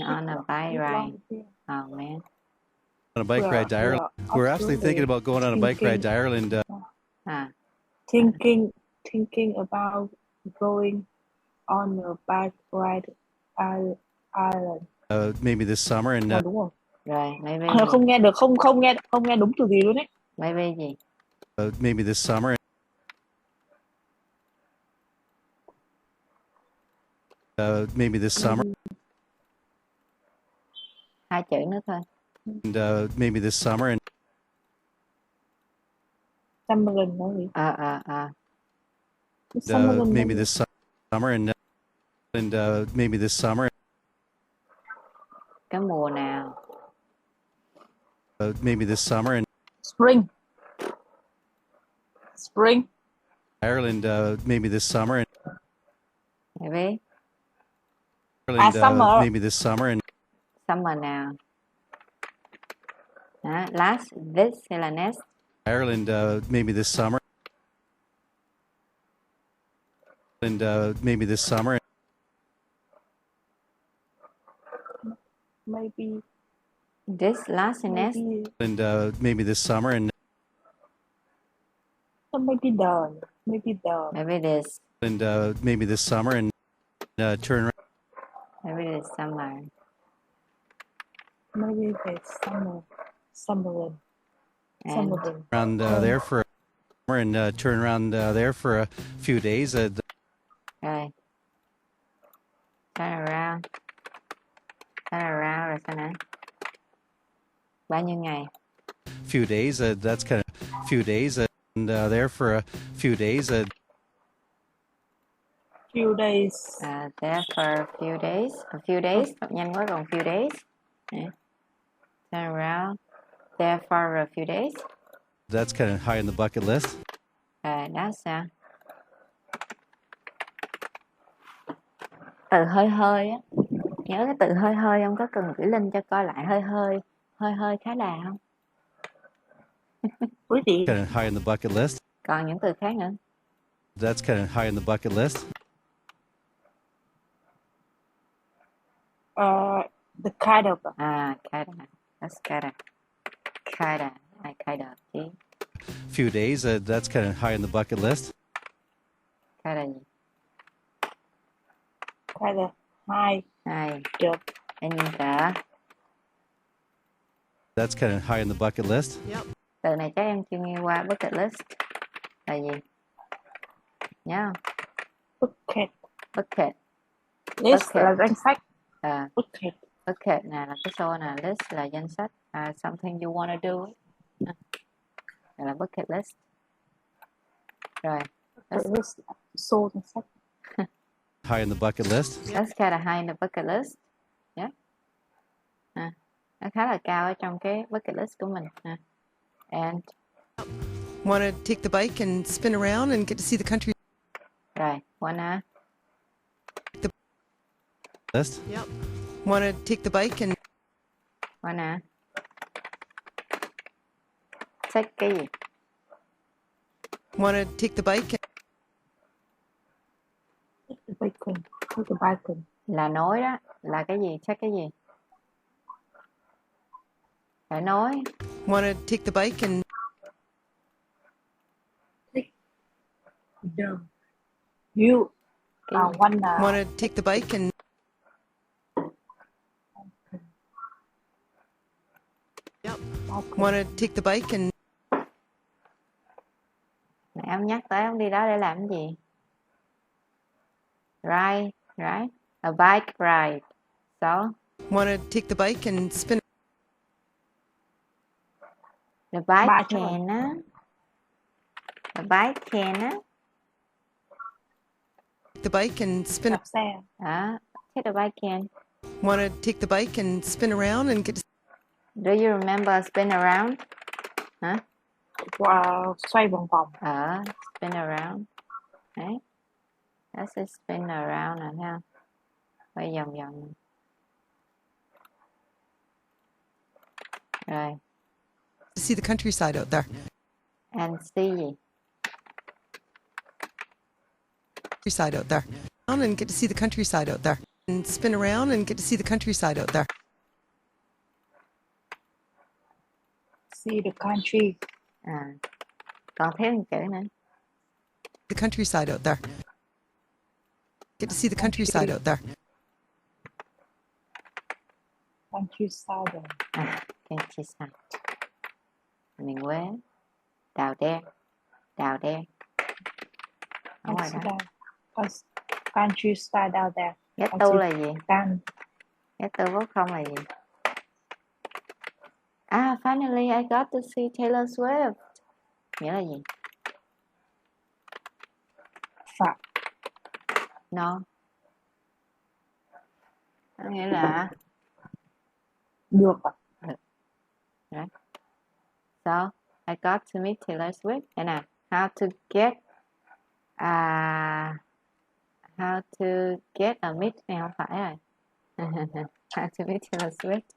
Speaker 1: on a bike ride. Oh man.
Speaker 7: On a bike ride to Ireland. We're actually thinking about going on a bike ride to Ireland.
Speaker 2: Thinking about going on a bike ride Ireland.
Speaker 7: Maybe this summer and.
Speaker 2: Đúng rồi.
Speaker 1: Rồi, maybe.
Speaker 2: Không nghe được, không nghe đúng từ gì luôn đấy.
Speaker 1: Maybe gì?
Speaker 7: Maybe this summer. Maybe this summer.
Speaker 1: Hai chữ nữa thôi.
Speaker 7: And maybe this summer and.
Speaker 2: Summerland nói gì?
Speaker 7: Maybe this summer and maybe this summer.
Speaker 1: Cái mùa nào?
Speaker 7: Maybe this summer and.
Speaker 2: Spring.
Speaker 7: Ireland. Maybe this summer and.
Speaker 1: Maybe.
Speaker 7: Ireland.
Speaker 2: Summer.
Speaker 7: Maybe this summer and.
Speaker 1: Summer nào? Đó, last, this hay là next?
Speaker 7: Ireland. Maybe this summer. And maybe this summer.
Speaker 2: Maybe.
Speaker 1: This, last and next?
Speaker 7: And maybe this summer and.
Speaker 2: Maybe done.
Speaker 1: Maybe this.
Speaker 7: And maybe this summer and turn around.
Speaker 1: Maybe this summer.
Speaker 2: Maybe this Summerland. Summerland.
Speaker 7: Around there for a summer and turn around there for a few days.
Speaker 1: Rồi. Turn around rồi sao nữa? Bao nhiêu ngày?
Speaker 7: Few days. That's kind of few days and there for a few days.
Speaker 2: Few days.
Speaker 1: There for a few days. A few days. Đọc nhanh quá còn few days. Turn around. There for a few days.
Speaker 7: That's kind of high on the bucket list.
Speaker 1: Đó sao? Từ hơi á. Nhớ cái từ hơi không? Có cần gửi link cho coi lại hơi khá đà không?
Speaker 7: Kind of high on the bucket list.
Speaker 1: Còn những từ khác nữa.
Speaker 7: That's kind of high on the bucket list.
Speaker 2: The kind of.
Speaker 1: Kinda. That's kinda. Kinda. See?
Speaker 7: Few days. That's kind of high on the bucket list.
Speaker 1: Kinda gì?
Speaker 2: Kinda high.
Speaker 1: Được. Anh nhìn cả.
Speaker 7: That's kind of high on the bucket list.
Speaker 5: Yep.
Speaker 1: Từ này chắc em chưa nghe qua bucket list. Là gì? Nhớ không? Bucket.
Speaker 2: List là danh sách.
Speaker 1: Bucket nè là cái số nè, list là danh sách. Something you wanna do. Đây là bucket list. Rồi.
Speaker 2: List số danh sách.
Speaker 7: High on the bucket list.
Speaker 1: That's kind of high in the bucket list. Yeah. Nó khá là cao ở trong cái bucket list của mình. And
Speaker 5: Want to take the bike and spin around and get to see the country?
Speaker 1: rồi, wanna
Speaker 7: List.
Speaker 5: Yep. Want to take the bike and
Speaker 1: wanna check cái gì?
Speaker 5: want to take the bike and
Speaker 2: Take the bacon.
Speaker 1: Là nối đó, là cái gì? Check cái gì? Phải nối.
Speaker 5: want to take the bike and
Speaker 2: No. You wanna
Speaker 5: Want to take the bike and want to take the bike and
Speaker 1: Nãy ông nhắc tới ông đi đó để làm cái gì? Ride, right? A bike ride. So,
Speaker 5: want to take the bike and spin
Speaker 1: the bike
Speaker 2: Ba chắc
Speaker 1: can á. The bike can á.
Speaker 5: the bike and spin.
Speaker 2: đạp xe.
Speaker 1: Đó, take the bike can.
Speaker 5: Want to take the bike and spin around and get to
Speaker 1: Do you remember spin around? Hả?
Speaker 2: Xoay vòng vòng.
Speaker 1: Spin around. Đấy. Đó sẽ spin around nè, thấy không? Quay vòng vòng. Rồi.
Speaker 5: see the countryside out there.
Speaker 1: And see gì?
Speaker 5: Countryside out there. And get to see the countryside out there. And spin around and get to see the countryside out there.
Speaker 2: See the country.
Speaker 1: Còn thêm một chữ nữa.
Speaker 5: The countryside out there. Get to see the countryside out there.
Speaker 2: Countryside.
Speaker 1: Countryside. Miền Quế. Down there. Down there. Ở ngoài đó.
Speaker 2: Countryside out there.
Speaker 1: Get to là gì? Get to vốt không là gì? Finally I got to see Taylor Swift. Nghĩa là gì?
Speaker 2: Phạm.
Speaker 1: No. Nó nghĩa là
Speaker 2: Được ạ.
Speaker 1: Right. So I got to meet Taylor Swift. Đây nè. How to get a meet này không phải rồi. How to meet Taylor Swift.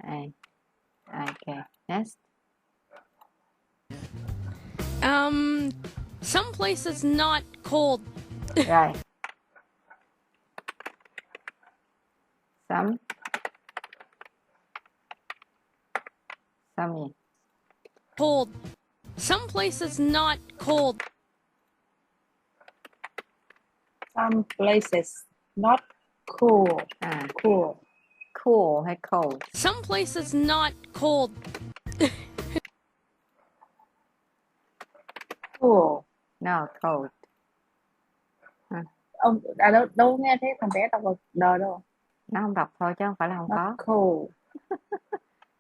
Speaker 1: Đây. Okay. Next.
Speaker 8: Some places not cold.
Speaker 1: Rồi. Some gì?
Speaker 8: Cold. Some places not cold.
Speaker 2: Some places not cool. Cool.
Speaker 1: Cool hay cold?
Speaker 8: Some places not cold.
Speaker 2: Cool.
Speaker 1: No, cold.
Speaker 2: Ông đâu nghe thấy thằng bé đọc vào đờ đâu.
Speaker 1: Nó không đọc thôi chứ không phải là không có.
Speaker 2: Cool.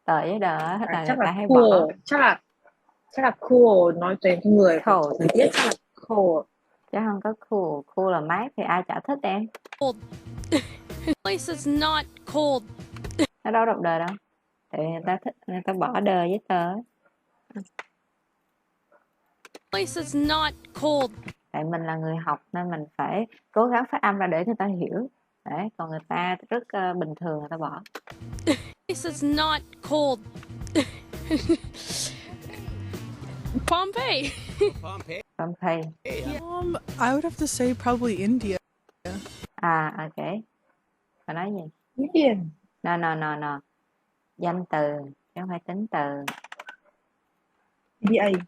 Speaker 1: Tờ với đờ hết là
Speaker 2: Chắc
Speaker 1: người ta
Speaker 2: là
Speaker 1: hay
Speaker 2: cool.
Speaker 1: bỏ.
Speaker 2: Chắc là cool nói về cái người
Speaker 1: Cold.
Speaker 2: thời tiết chắc là cool.
Speaker 1: Chứ không có cool. Cool là mát thì ai chả thích em.
Speaker 8: Cold. Places not cold.
Speaker 1: Nó đâu đọc đờ đâu. Tại người ta thích, người ta bỏ đờ với tờ.
Speaker 8: Places not cold.
Speaker 1: Tại mình là người học nên mình phải cố gắng phát âm ra để người ta hiểu. Đấy, còn người ta rất bình thường người ta bỏ.
Speaker 8: Places not cold. Pompeii.
Speaker 1: Pompeii.
Speaker 9: I would have to say probably India.
Speaker 1: Ok. Phải nói gì?
Speaker 2: Indian.
Speaker 1: No. Danh từ, chứ không phải tính từ.
Speaker 2: India.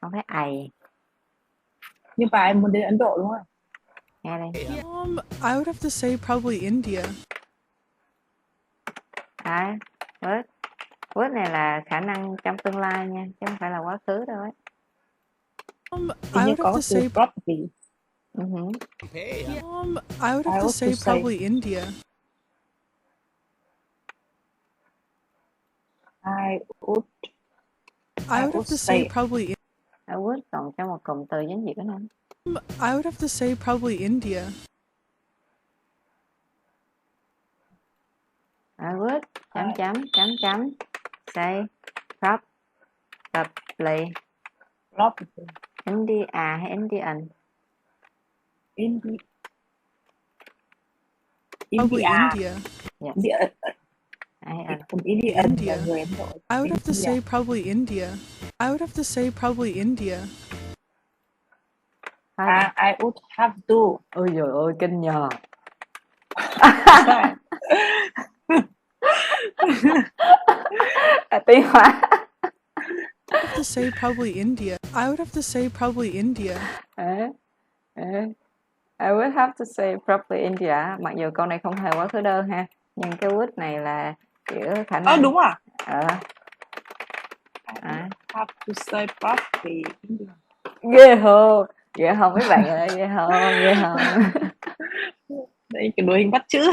Speaker 1: Không phải ày.
Speaker 2: Nhưng mà em muốn đến Ấn Độ đúng không?
Speaker 1: Nghe đi.
Speaker 9: I would have to say probably India.
Speaker 1: Good. Good này là khả năng trong tương lai nha, chứ không phải là quá khứ đâu ấy.
Speaker 9: I would have to say
Speaker 2: probably.
Speaker 9: I would have to say probably India.
Speaker 2: I would
Speaker 9: have to say probably
Speaker 1: I would còn trong một cụm từ dính giữa nữa.
Speaker 9: I would have to say probably India.
Speaker 1: I would chấm say probably. India hay Indian?
Speaker 9: Probably
Speaker 2: India.
Speaker 1: Yes.
Speaker 2: India.
Speaker 9: I would have to say probably India. I would have to say probably India.
Speaker 2: I would have to.
Speaker 1: Ôi dồi ôi, kinh nhờ. Tiếng Hoa.
Speaker 9: to say probably India. I would have to say probably India.
Speaker 1: I would have to say probably India. Mặc dù câu này không hề quá khứ đơn ha, nhưng cái would này là kiểu khả năng.
Speaker 2: Đúng à?
Speaker 1: I
Speaker 2: have to say probably India.
Speaker 1: Ghê không mấy bạn ơi, ghê không.
Speaker 2: Đây cái đuôi hình bắt chữ.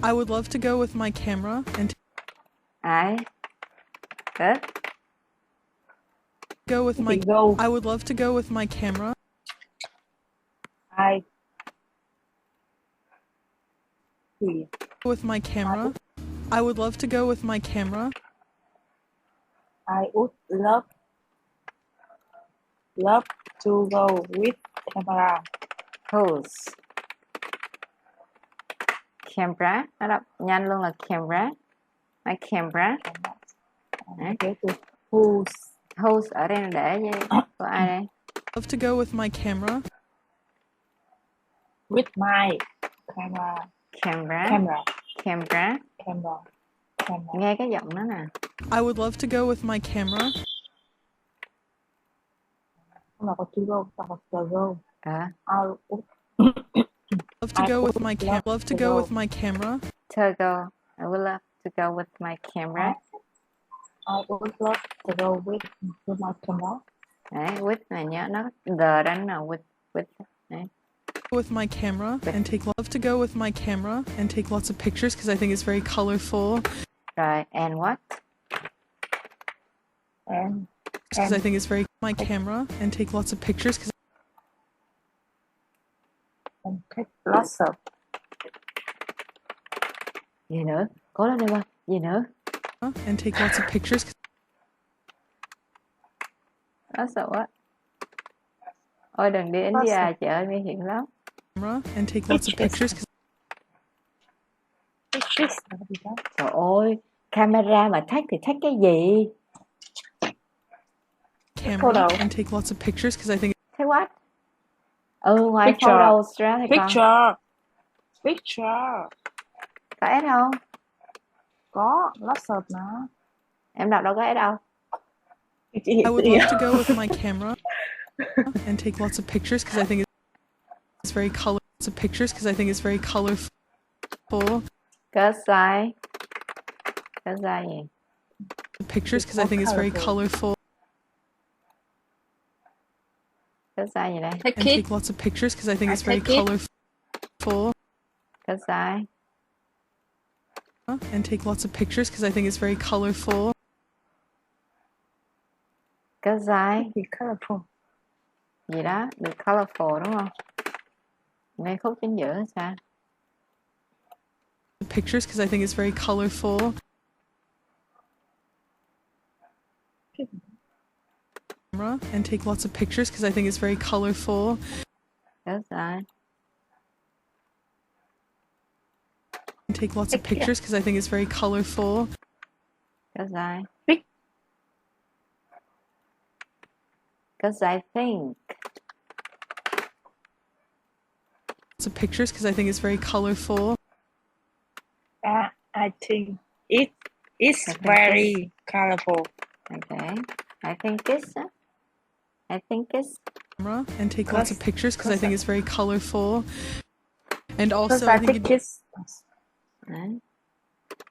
Speaker 9: I would love to go with my camera and
Speaker 1: Good.
Speaker 9: Go with my.
Speaker 2: Go.
Speaker 9: I would love to go with my camera. With my camera. I would love to go with my camera.
Speaker 2: I would love to go with camera.
Speaker 1: Whose? Camera. Nó đọc nhanh luôn là camera. My camera. Whose ở đây là để của ai đây?
Speaker 9: Love to go with my camera.
Speaker 2: With my camera.
Speaker 1: Camera. Nghe cái giọng đó nè.
Speaker 9: I would love to go with my camera.
Speaker 2: Không là có to go, có to go.
Speaker 9: Love to go with my camera. Love to go with my camera.
Speaker 1: To go. I would love to go with my camera.
Speaker 2: I would love to go with my camera.
Speaker 1: Đấy, with này nhớ nó the đánh nào with. Đấy.
Speaker 9: With my camera and take love to go with my camera and take lots of pictures because I think it's very colorful.
Speaker 1: Rồi, and what?
Speaker 9: Because I think it's very my camera and take lots of pictures because
Speaker 2: take lots of.
Speaker 1: Gì nữa? Cố lên đi ba. Gì nữa?
Speaker 9: And take lots of pictures.
Speaker 1: Lots of what? Ôi đừng đi India, trời ơi nguy hiểm lắm.
Speaker 9: And take lots of pictures.
Speaker 1: Trời ơi, camera mà thách thì thách cái gì?
Speaker 9: Camera and take lots of pictures because I think.
Speaker 1: Say what? Ngoài photos ra thì
Speaker 2: Picture.
Speaker 1: Có S không?
Speaker 2: Có, lots of mà.
Speaker 1: Em đọc đâu có S đâu.
Speaker 9: I would love to go with my camera and take lots of pictures because I think it's very colorful. Lots of pictures because I think it's very colorful.
Speaker 1: Cớ sai gì?
Speaker 9: Pictures because I think it's very colorful.
Speaker 1: Cớ sai gì đây?
Speaker 9: And take lots of pictures because I think it's very colorful.
Speaker 1: Cớ sai.
Speaker 9: And take lots of pictures because I think it's very colorful.
Speaker 1: Cớ sai.
Speaker 2: Be colorful.
Speaker 1: Gì đó, be colorful đúng không? Nghe khúc chính giữa sao?
Speaker 9: Pictures because I think it's very colorful. And take lots of pictures because I think it's very colorful.
Speaker 1: Cớ sai.
Speaker 9: And take lots of pictures because I think it's very colorful.
Speaker 1: Cớ sai. Because I think.
Speaker 9: Lots of pictures because I think it's very colorful.
Speaker 2: I think it's very colorful.
Speaker 1: Okay. I think it's.
Speaker 9: And take lots of pictures because I think it's very colorful. And also
Speaker 2: I think it's.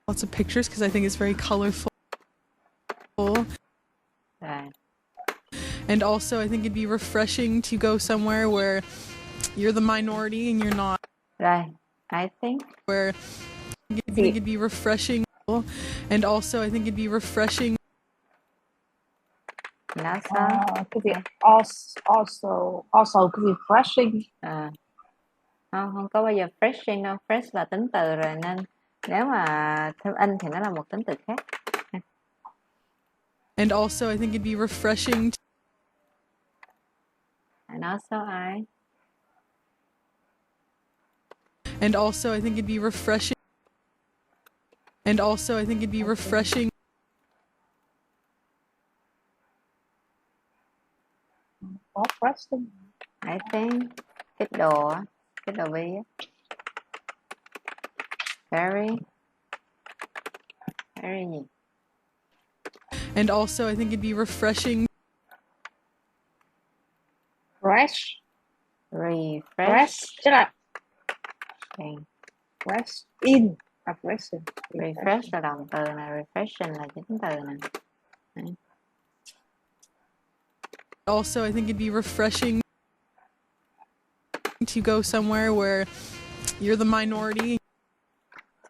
Speaker 9: Lots of pictures because I think it's very colorful.
Speaker 1: Right.
Speaker 9: And also I think it'd be refreshing to go somewhere where you're the minority and you're not.
Speaker 1: Right. I think.
Speaker 9: Where I think it'd be refreshing. And also I think it'd be refreshing.
Speaker 1: Là sao?
Speaker 2: Cái gì also cái gì refreshing.
Speaker 1: Không có bao giờ freshing đâu. Fresh là tính từ rồi nên nếu mà thêm in thì nó là một tính từ khác.
Speaker 9: And also I think it'd be refreshing.
Speaker 1: And also I.
Speaker 9: And also I think it'd be refreshing. And also I think it'd be refreshing.
Speaker 2: Refreshing.
Speaker 1: I think cái đồ bi á. Very Very gì?
Speaker 9: And also, I think it'd be refreshing.
Speaker 2: Fresh.
Speaker 1: Refresh.
Speaker 2: Fresh. Chắc là
Speaker 1: Okay.
Speaker 2: fresh in. Refreshing.
Speaker 1: Refresh là động từ này, refreshing là chính từ nè. Đấy.
Speaker 9: Also, I think it'd be refreshing to go somewhere where you're the minority.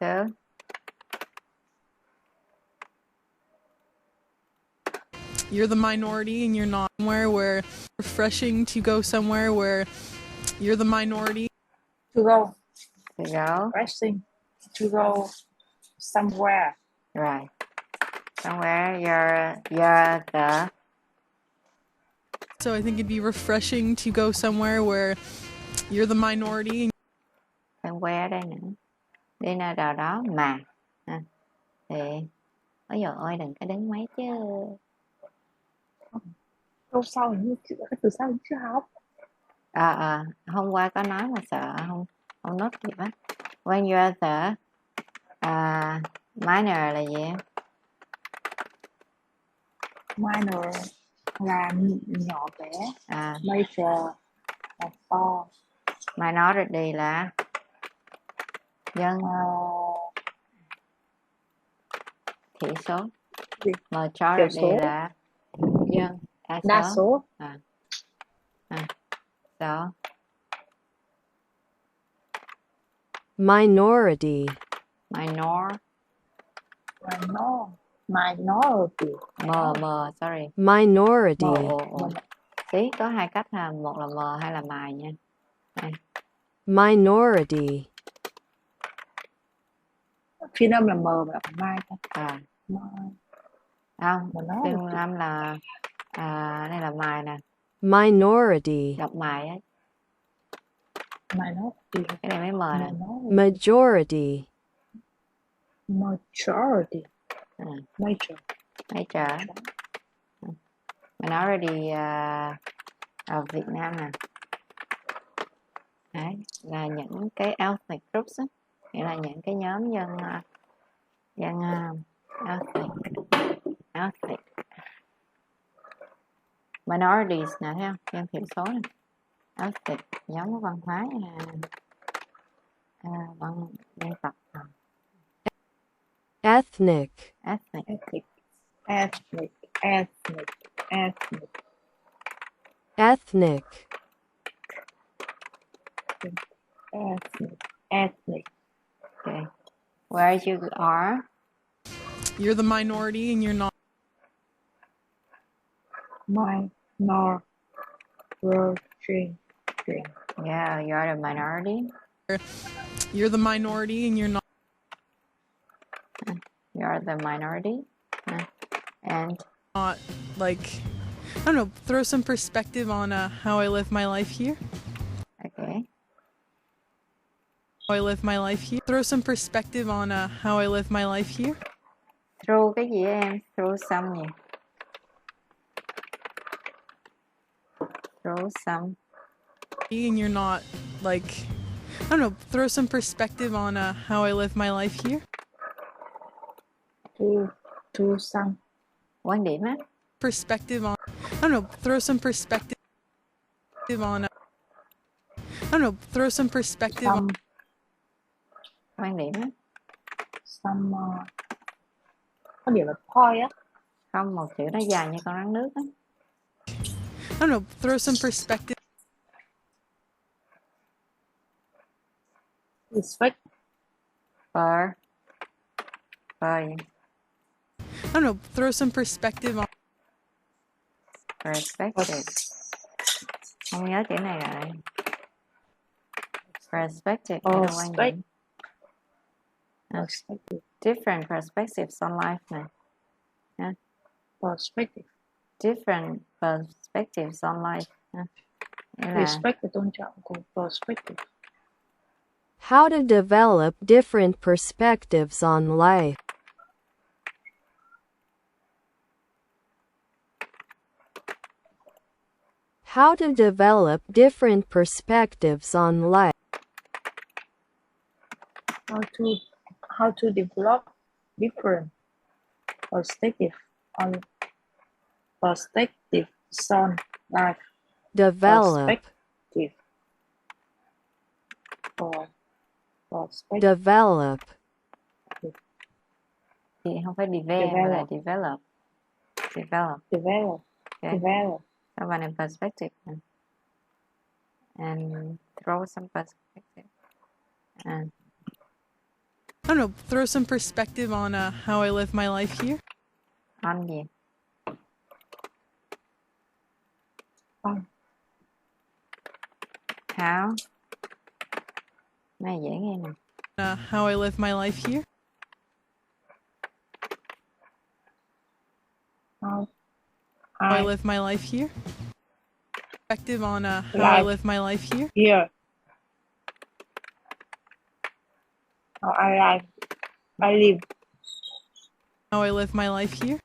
Speaker 1: So,
Speaker 9: You're the minority and you're not somewhere where refreshing to go somewhere where you're the minority.
Speaker 2: To go.
Speaker 1: to go.
Speaker 2: Refreshing. To go somewhere.
Speaker 1: Right. Somewhere you're the
Speaker 9: So I think it'd be refreshing to go somewhere where you're the minority.
Speaker 1: somewhere đây nữa. Đi nơi nào đó mà. Ha. Thì ôi dồi ôi đừng có đứng máy chứ.
Speaker 2: Câu sau như cái từ sau chưa học.
Speaker 1: Hôm qua có nói mà sợ không nốt gì hết. When you're the minor là gì em?
Speaker 2: Minor là nhỏ bé.
Speaker 1: À,
Speaker 2: Major là to.
Speaker 1: minority là dân thiểu số.
Speaker 2: Gì?
Speaker 1: Majority
Speaker 2: Thiểu số.
Speaker 1: là dân
Speaker 2: Đa số.
Speaker 1: So
Speaker 3: Minority.
Speaker 1: minority. Sorry.
Speaker 3: Minority.
Speaker 1: Tí có hai cách là một là m hay là mài nha. Đây.
Speaker 3: Minority.
Speaker 2: Phiên âm là m mà là mai ta.
Speaker 1: Không,
Speaker 2: Minority.
Speaker 1: phiên âm là đây là mài nè,
Speaker 3: Minority.
Speaker 1: đọc mài á,
Speaker 2: Minority.
Speaker 1: cái này mới m nè.
Speaker 3: Majority.
Speaker 2: Majority.
Speaker 1: Major. Minority ở Việt Nam nè. Đấy, là những cái ethnic groups á, nghĩa là những cái nhóm dân ethnic. Minorities nè, thấy không? Dân thiểu số nè. Ethnic, nhóm của văn hóa dân tộc.
Speaker 3: Ethnic.
Speaker 1: Ethnic.
Speaker 3: Ethnic.
Speaker 1: Okay. Where you are?
Speaker 9: You're the minority and you're not.
Speaker 1: Yeah, you are the minority.
Speaker 9: You're the minority and you're not.
Speaker 1: You are the minority. And
Speaker 9: Not like, I don't know, throw some perspective on how I live my life here.
Speaker 1: okay.
Speaker 9: How I live my life here. Throw some perspective on how I live my life here.
Speaker 1: Through cái gì em? Through some gì? Through some.
Speaker 9: And you're not like, I don't know, throw some perspective on how I live my life here.
Speaker 2: To some.
Speaker 1: Quan điểm á.
Speaker 9: Perspective on, I don't know, throw some perspective on, I don't know, throw some perspective on.
Speaker 1: Quan điểm á.
Speaker 2: Some. Có điểm là point á.
Speaker 1: Không, một chữ nó dài như con rắn nước á.
Speaker 9: I don't know, throw some perspective.
Speaker 2: Respect.
Speaker 1: For
Speaker 9: I don't know, throw some perspective on.
Speaker 1: perspective. Không nhớ chữ này rồi. Perspective. Hay là quan điểm.
Speaker 2: Perspective.
Speaker 1: Different perspectives on life này. Ha?
Speaker 2: Perspective.
Speaker 1: Different perspectives on life. Ha? Nghĩa là
Speaker 2: Respect là tôn trọng của perspective.
Speaker 3: How to develop different perspectives on life. How to develop different perspectives on life.
Speaker 2: How to develop different perspective on life.
Speaker 3: Develop.
Speaker 2: Perspective. Perspective.
Speaker 3: Develop.
Speaker 1: Thì không phải develop mà là develop.
Speaker 2: Develop.
Speaker 1: Okay.
Speaker 2: Develop.
Speaker 1: Someone in perspective. And throw some perspective. And
Speaker 9: I don't know, throw some perspective on how I live my life here.
Speaker 1: on gì? How? Này dễ nghe nè.
Speaker 9: How I live my life here.
Speaker 2: How
Speaker 9: I live my life here. Perspective on how I live my life here.
Speaker 2: Here. How I live.
Speaker 9: How I live my life here.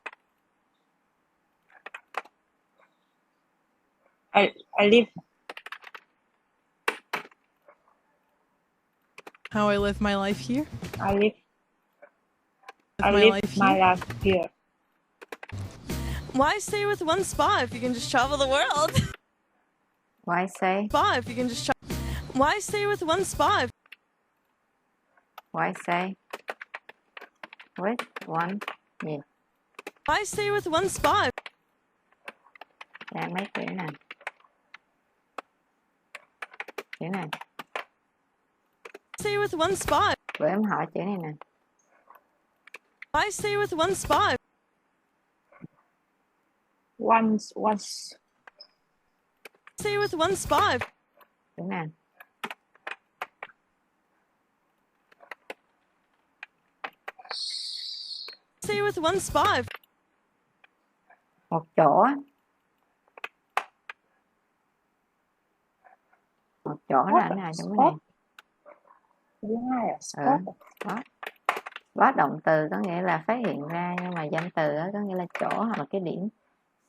Speaker 2: I live.
Speaker 9: How I live my life here.
Speaker 2: I live
Speaker 9: my
Speaker 2: life here.
Speaker 10: Why stay with one spot if you can just travel the world?
Speaker 1: Why say?
Speaker 10: Spot if you can just Why stay with one spot?
Speaker 1: Why say? With one gì?
Speaker 10: Why stay with one spot?
Speaker 1: Dạ mấy chữ nè. Chữ này.
Speaker 10: Stay with one spot.
Speaker 1: Bữa em hỏi chữ này nè.
Speaker 10: Why stay with one spot?
Speaker 2: Once.
Speaker 10: Stay with one spot.
Speaker 1: Chữ nào?
Speaker 10: Stay with one spot.
Speaker 1: Một chỗ á. Một chỗ là cái nào trong cái này?
Speaker 2: Thứ hai là spot.
Speaker 1: Spot. Spot động từ có nghĩa là phát hiện ra, nhưng mà danh từ đó có nghĩa là chỗ hoặc là cái điểm.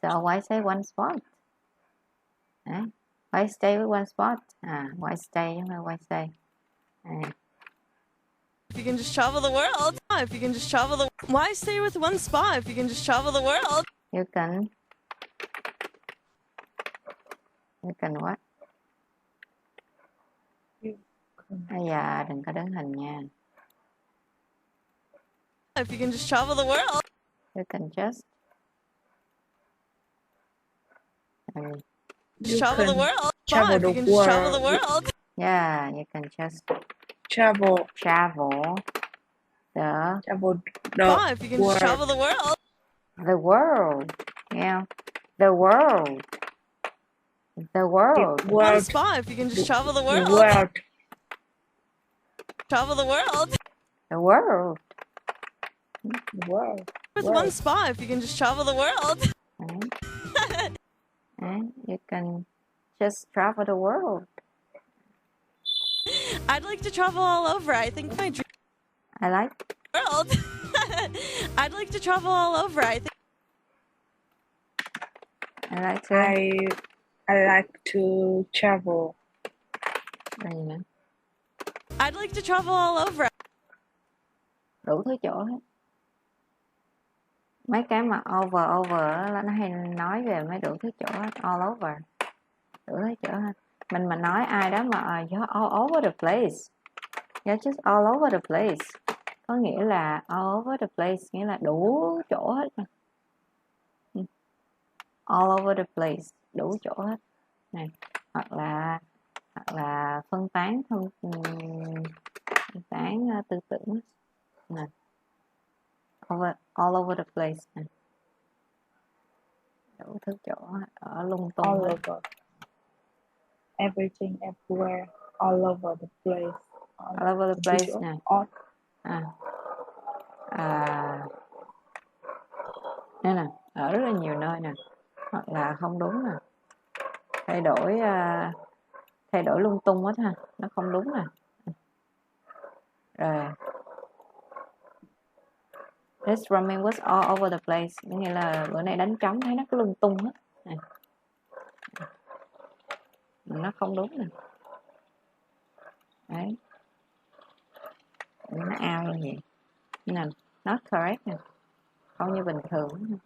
Speaker 1: So why say one spot? Đấy. Why stay with one spot? Why stay chứ không phải why stay.
Speaker 10: If you can just travel the world. If you can just travel the Why stay with one spot if you can just travel the world?
Speaker 1: You can what? Bây giờ đừng có đứng hình nha.
Speaker 10: If you can just travel the world.
Speaker 1: You can just
Speaker 10: travel the world.
Speaker 2: Travel the world.
Speaker 10: Travel the world.
Speaker 1: Yeah, you can just
Speaker 2: Travel
Speaker 1: the
Speaker 2: travel the
Speaker 10: If you can just travel the world.
Speaker 1: The world. Yeah. The world. The world.
Speaker 10: One spot if you can just travel the world. Travel the world.
Speaker 1: The world.
Speaker 10: With one spot if you can just travel the world.
Speaker 1: And you can just travel the world.
Speaker 10: I'd like to travel all over. I think my dream
Speaker 1: I like
Speaker 10: world. I'd like to travel all over. I
Speaker 1: like to
Speaker 2: I like to travel.
Speaker 10: I'd like to travel all over.
Speaker 1: Đủ thứ chỗ hết. Mấy cái mà over là nó hay nói về mấy đủ thứ chỗ hết. All over. Đủ thứ chỗ hết. Mình mà nói ai đó mà you're all over the place. You're just all over the place. Có nghĩa là all over the place, nghĩa là đủ chỗ hết. All over the place, đủ chỗ hết. Này, hoặc là phân tán tư tưởng. Này. All over the place. Này. Đủ thứ chỗ ở lung tung.
Speaker 2: All over. Everything, everywhere, all over the place.
Speaker 1: All over the place nè. Đây nè, ở rất là nhiều nơi nè. Hoặc là không đúng nè. Thay đổi lung tung hết ha. Nó không đúng nè. Rồi. This ramen was all over the place. Nghĩa là bữa nay đánh trống thấy nó cứ lung tung hết. Này. Nó không đúng nè. Đấy. Nó out như vậy. Nè, not correct nè. không như bình thường.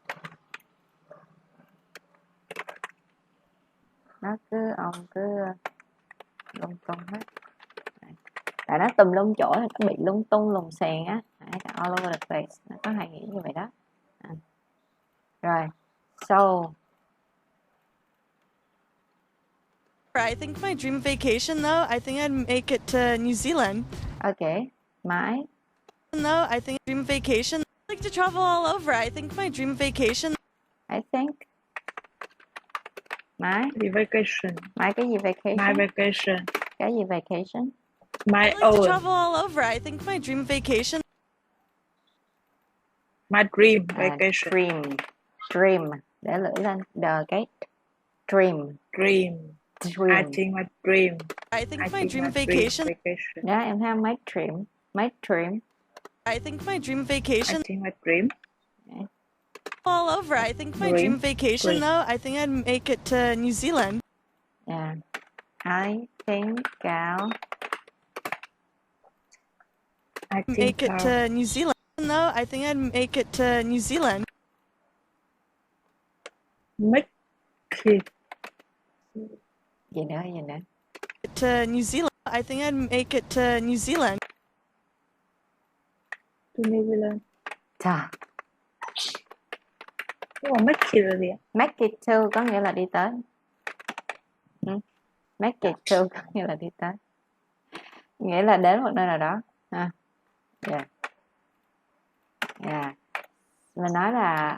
Speaker 1: Nó cứ ông cứ lung tung hết. Tại nó tùm lum chỗ thì nó bị lung tung lùng xèn á, all over the place. Nó có hay nghĩ như vậy đó. Rồi, so
Speaker 10: I think my dream vacation, though, I think I'd make it to New Zealand.
Speaker 1: okay, mãi.
Speaker 10: No, I think dream vacation. I like to travel all over. I think my dream vacation.
Speaker 1: I think. Mãi.
Speaker 2: The vacation.
Speaker 1: Mãi cái gì vacation?
Speaker 2: My vacation.
Speaker 1: Cái gì vacation?
Speaker 2: My
Speaker 10: I like to
Speaker 2: own.
Speaker 10: travel all over. I think my dream vacation.
Speaker 2: My dream vacation.
Speaker 1: Dream. Để lưỡi lên. The cái dream.
Speaker 2: Dream. I think my dream.
Speaker 10: I think my dream vacation.
Speaker 1: Đó, em thấy không? My dream.
Speaker 10: I think my dream vacation.
Speaker 2: I think my dream.
Speaker 10: All over. I think my dream vacation, though, I think I'd make it to New Zealand.
Speaker 1: Yeah. I think I'll
Speaker 10: make it to New Zealand. No, I think I'd make it to New Zealand.
Speaker 2: Make it.
Speaker 1: Gì nữa?
Speaker 10: To New Zealand. I think I'd make it to New Zealand.
Speaker 2: To New Zealand.
Speaker 1: Trời.
Speaker 2: Nhưng mà make it là gì ạ?
Speaker 1: Make it to có nghĩa là đi tới. Make it to có nghĩa là đi tới. Nghĩa là đến một nơi nào đó. Ha. Yeah. Yeah. Mình nói là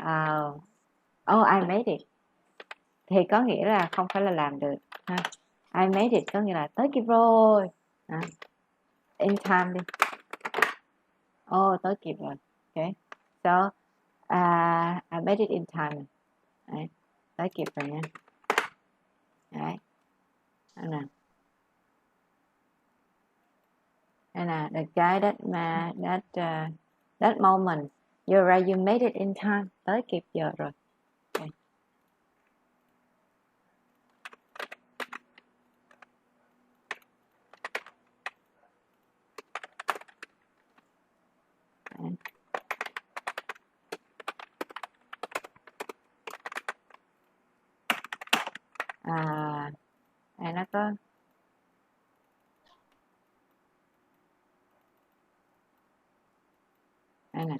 Speaker 1: oh, I made it. Thì có nghĩa là không phải là làm được. Ha. I made it có nghĩa là tới kịp rồi. In time đi. Oh, tới kịp rồi. Okay. So, I made it in time. Đấy. Tới kịp rồi nha. Đấy. Đây nè, the guy that moment. You're right, you made it in time. Tới kịp giờ rồi. Okay. Đấy. Đây nó có đây nè.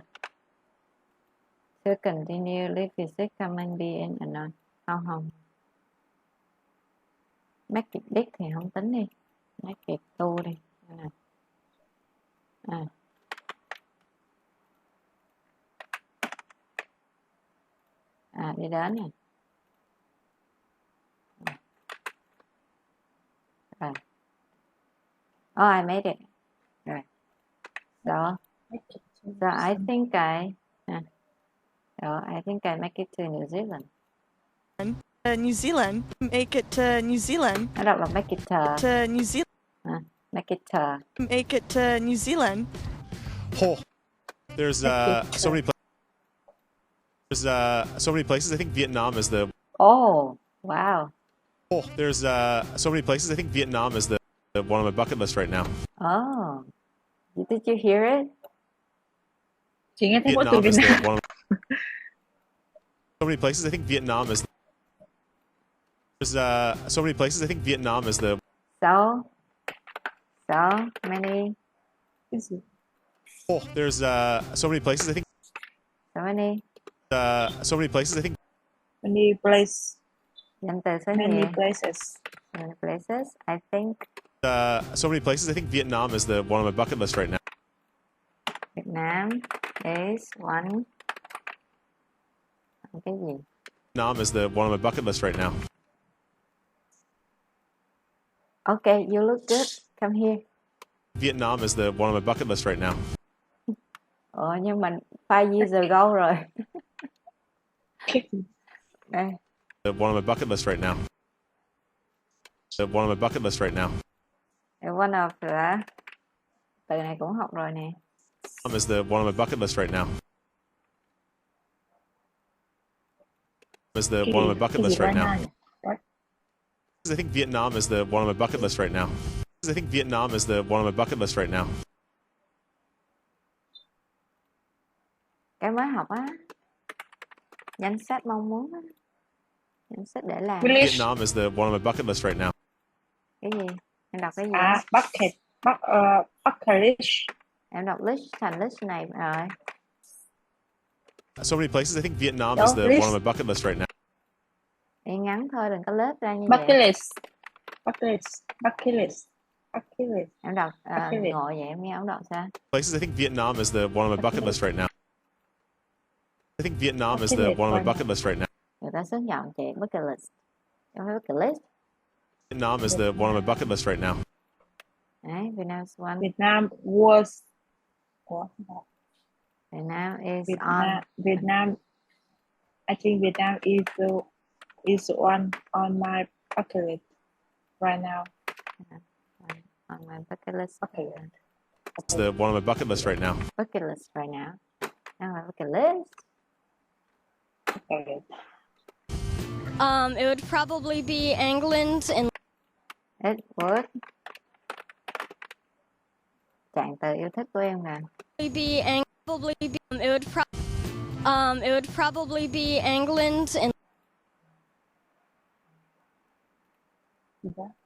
Speaker 1: To continue leave physics comment be in unknown. Không. Make it big thì không tính đi. Make it to đi. Đây nè. Đi đến nè. Rồi. Oh, I made it. Rồi. So I think I make it to New Zealand.
Speaker 10: New Zealand. Make it to New Zealand.
Speaker 1: Nó đọc là make it to
Speaker 10: New Zealand.
Speaker 1: Make it to.
Speaker 10: Make it to New Zealand.
Speaker 4: Oh, there's so many places. There's so many places. I think Vietnam is the.
Speaker 1: Oh, wow.
Speaker 4: Oh, there's so many places. I think Vietnam is the one on my bucket list right now.
Speaker 1: Oh, did you hear it?
Speaker 2: Chị nghe thấy mỗi từ
Speaker 4: Vietnam
Speaker 2: Việt
Speaker 4: is
Speaker 2: Nam.
Speaker 4: the one. So many places. I think Vietnam is. There's so many places. I think Vietnam is the.
Speaker 1: So many.
Speaker 4: Oh, there's so many places. I think.
Speaker 1: So many.
Speaker 4: So many places. I think.
Speaker 2: Many places.
Speaker 1: Danh từ số
Speaker 2: Many
Speaker 1: nhiều.
Speaker 2: places.
Speaker 1: Many places. I think.
Speaker 4: So many places. I think Vietnam is the one on my bucket list right now.
Speaker 1: Vietnam is one. Cái gì?
Speaker 4: Vietnam is the one on my bucket list right now.
Speaker 1: Okay, you look good. Come here.
Speaker 4: Vietnam is the one on my bucket list right now.
Speaker 1: Nhưng mà 5 years ago rồi. Đây.
Speaker 4: The one on my bucket list right now. The one on my bucket list right now.
Speaker 1: One of the. Từ này cũng học rồi nè.
Speaker 4: Vietnam is the one on my bucket list right now. Is the one on my bucket list right now. I think Vietnam is the one on my bucket list right now. I think Vietnam is the one on my bucket list right now.
Speaker 1: Cái mới học á. Danh sách mong muốn á. Danh sách để làm.
Speaker 4: Vietnam is the one on my bucket list right now.
Speaker 1: Cái gì? Em đọc cái gì?
Speaker 2: Bucket list.
Speaker 1: Em đọc list thành list này rồi.
Speaker 4: So many places. I think Vietnam is the one on my bucket list right now.
Speaker 1: Đi ngắn thôi, đừng có lết ra như
Speaker 2: Bucket
Speaker 1: vậy.
Speaker 2: list. Bucket list.
Speaker 1: Em đọc ngồi vậy em nghe ông đọc sao?
Speaker 4: Places. I think Vietnam is the one on my bucket list right now. I think Vietnam is the one on my bucket list right now.
Speaker 1: Người ta sẽ chọn chị bucket list. Không phải bucket list.
Speaker 4: Vietnam is the one on my bucket list right now.
Speaker 1: Đấy, Vietnam is one.
Speaker 2: Vietnam was.
Speaker 1: Vietnam is on.
Speaker 2: Vietnam. I think Vietnam is one on my bucket list right now.
Speaker 1: On my bucket list.
Speaker 4: It's the one on my bucket list right now.
Speaker 1: Bucket list right now. Đang là bucket list.
Speaker 8: It would probably be England and
Speaker 1: It would. Trạng từ yêu thích của em nè.
Speaker 8: it would probably be England and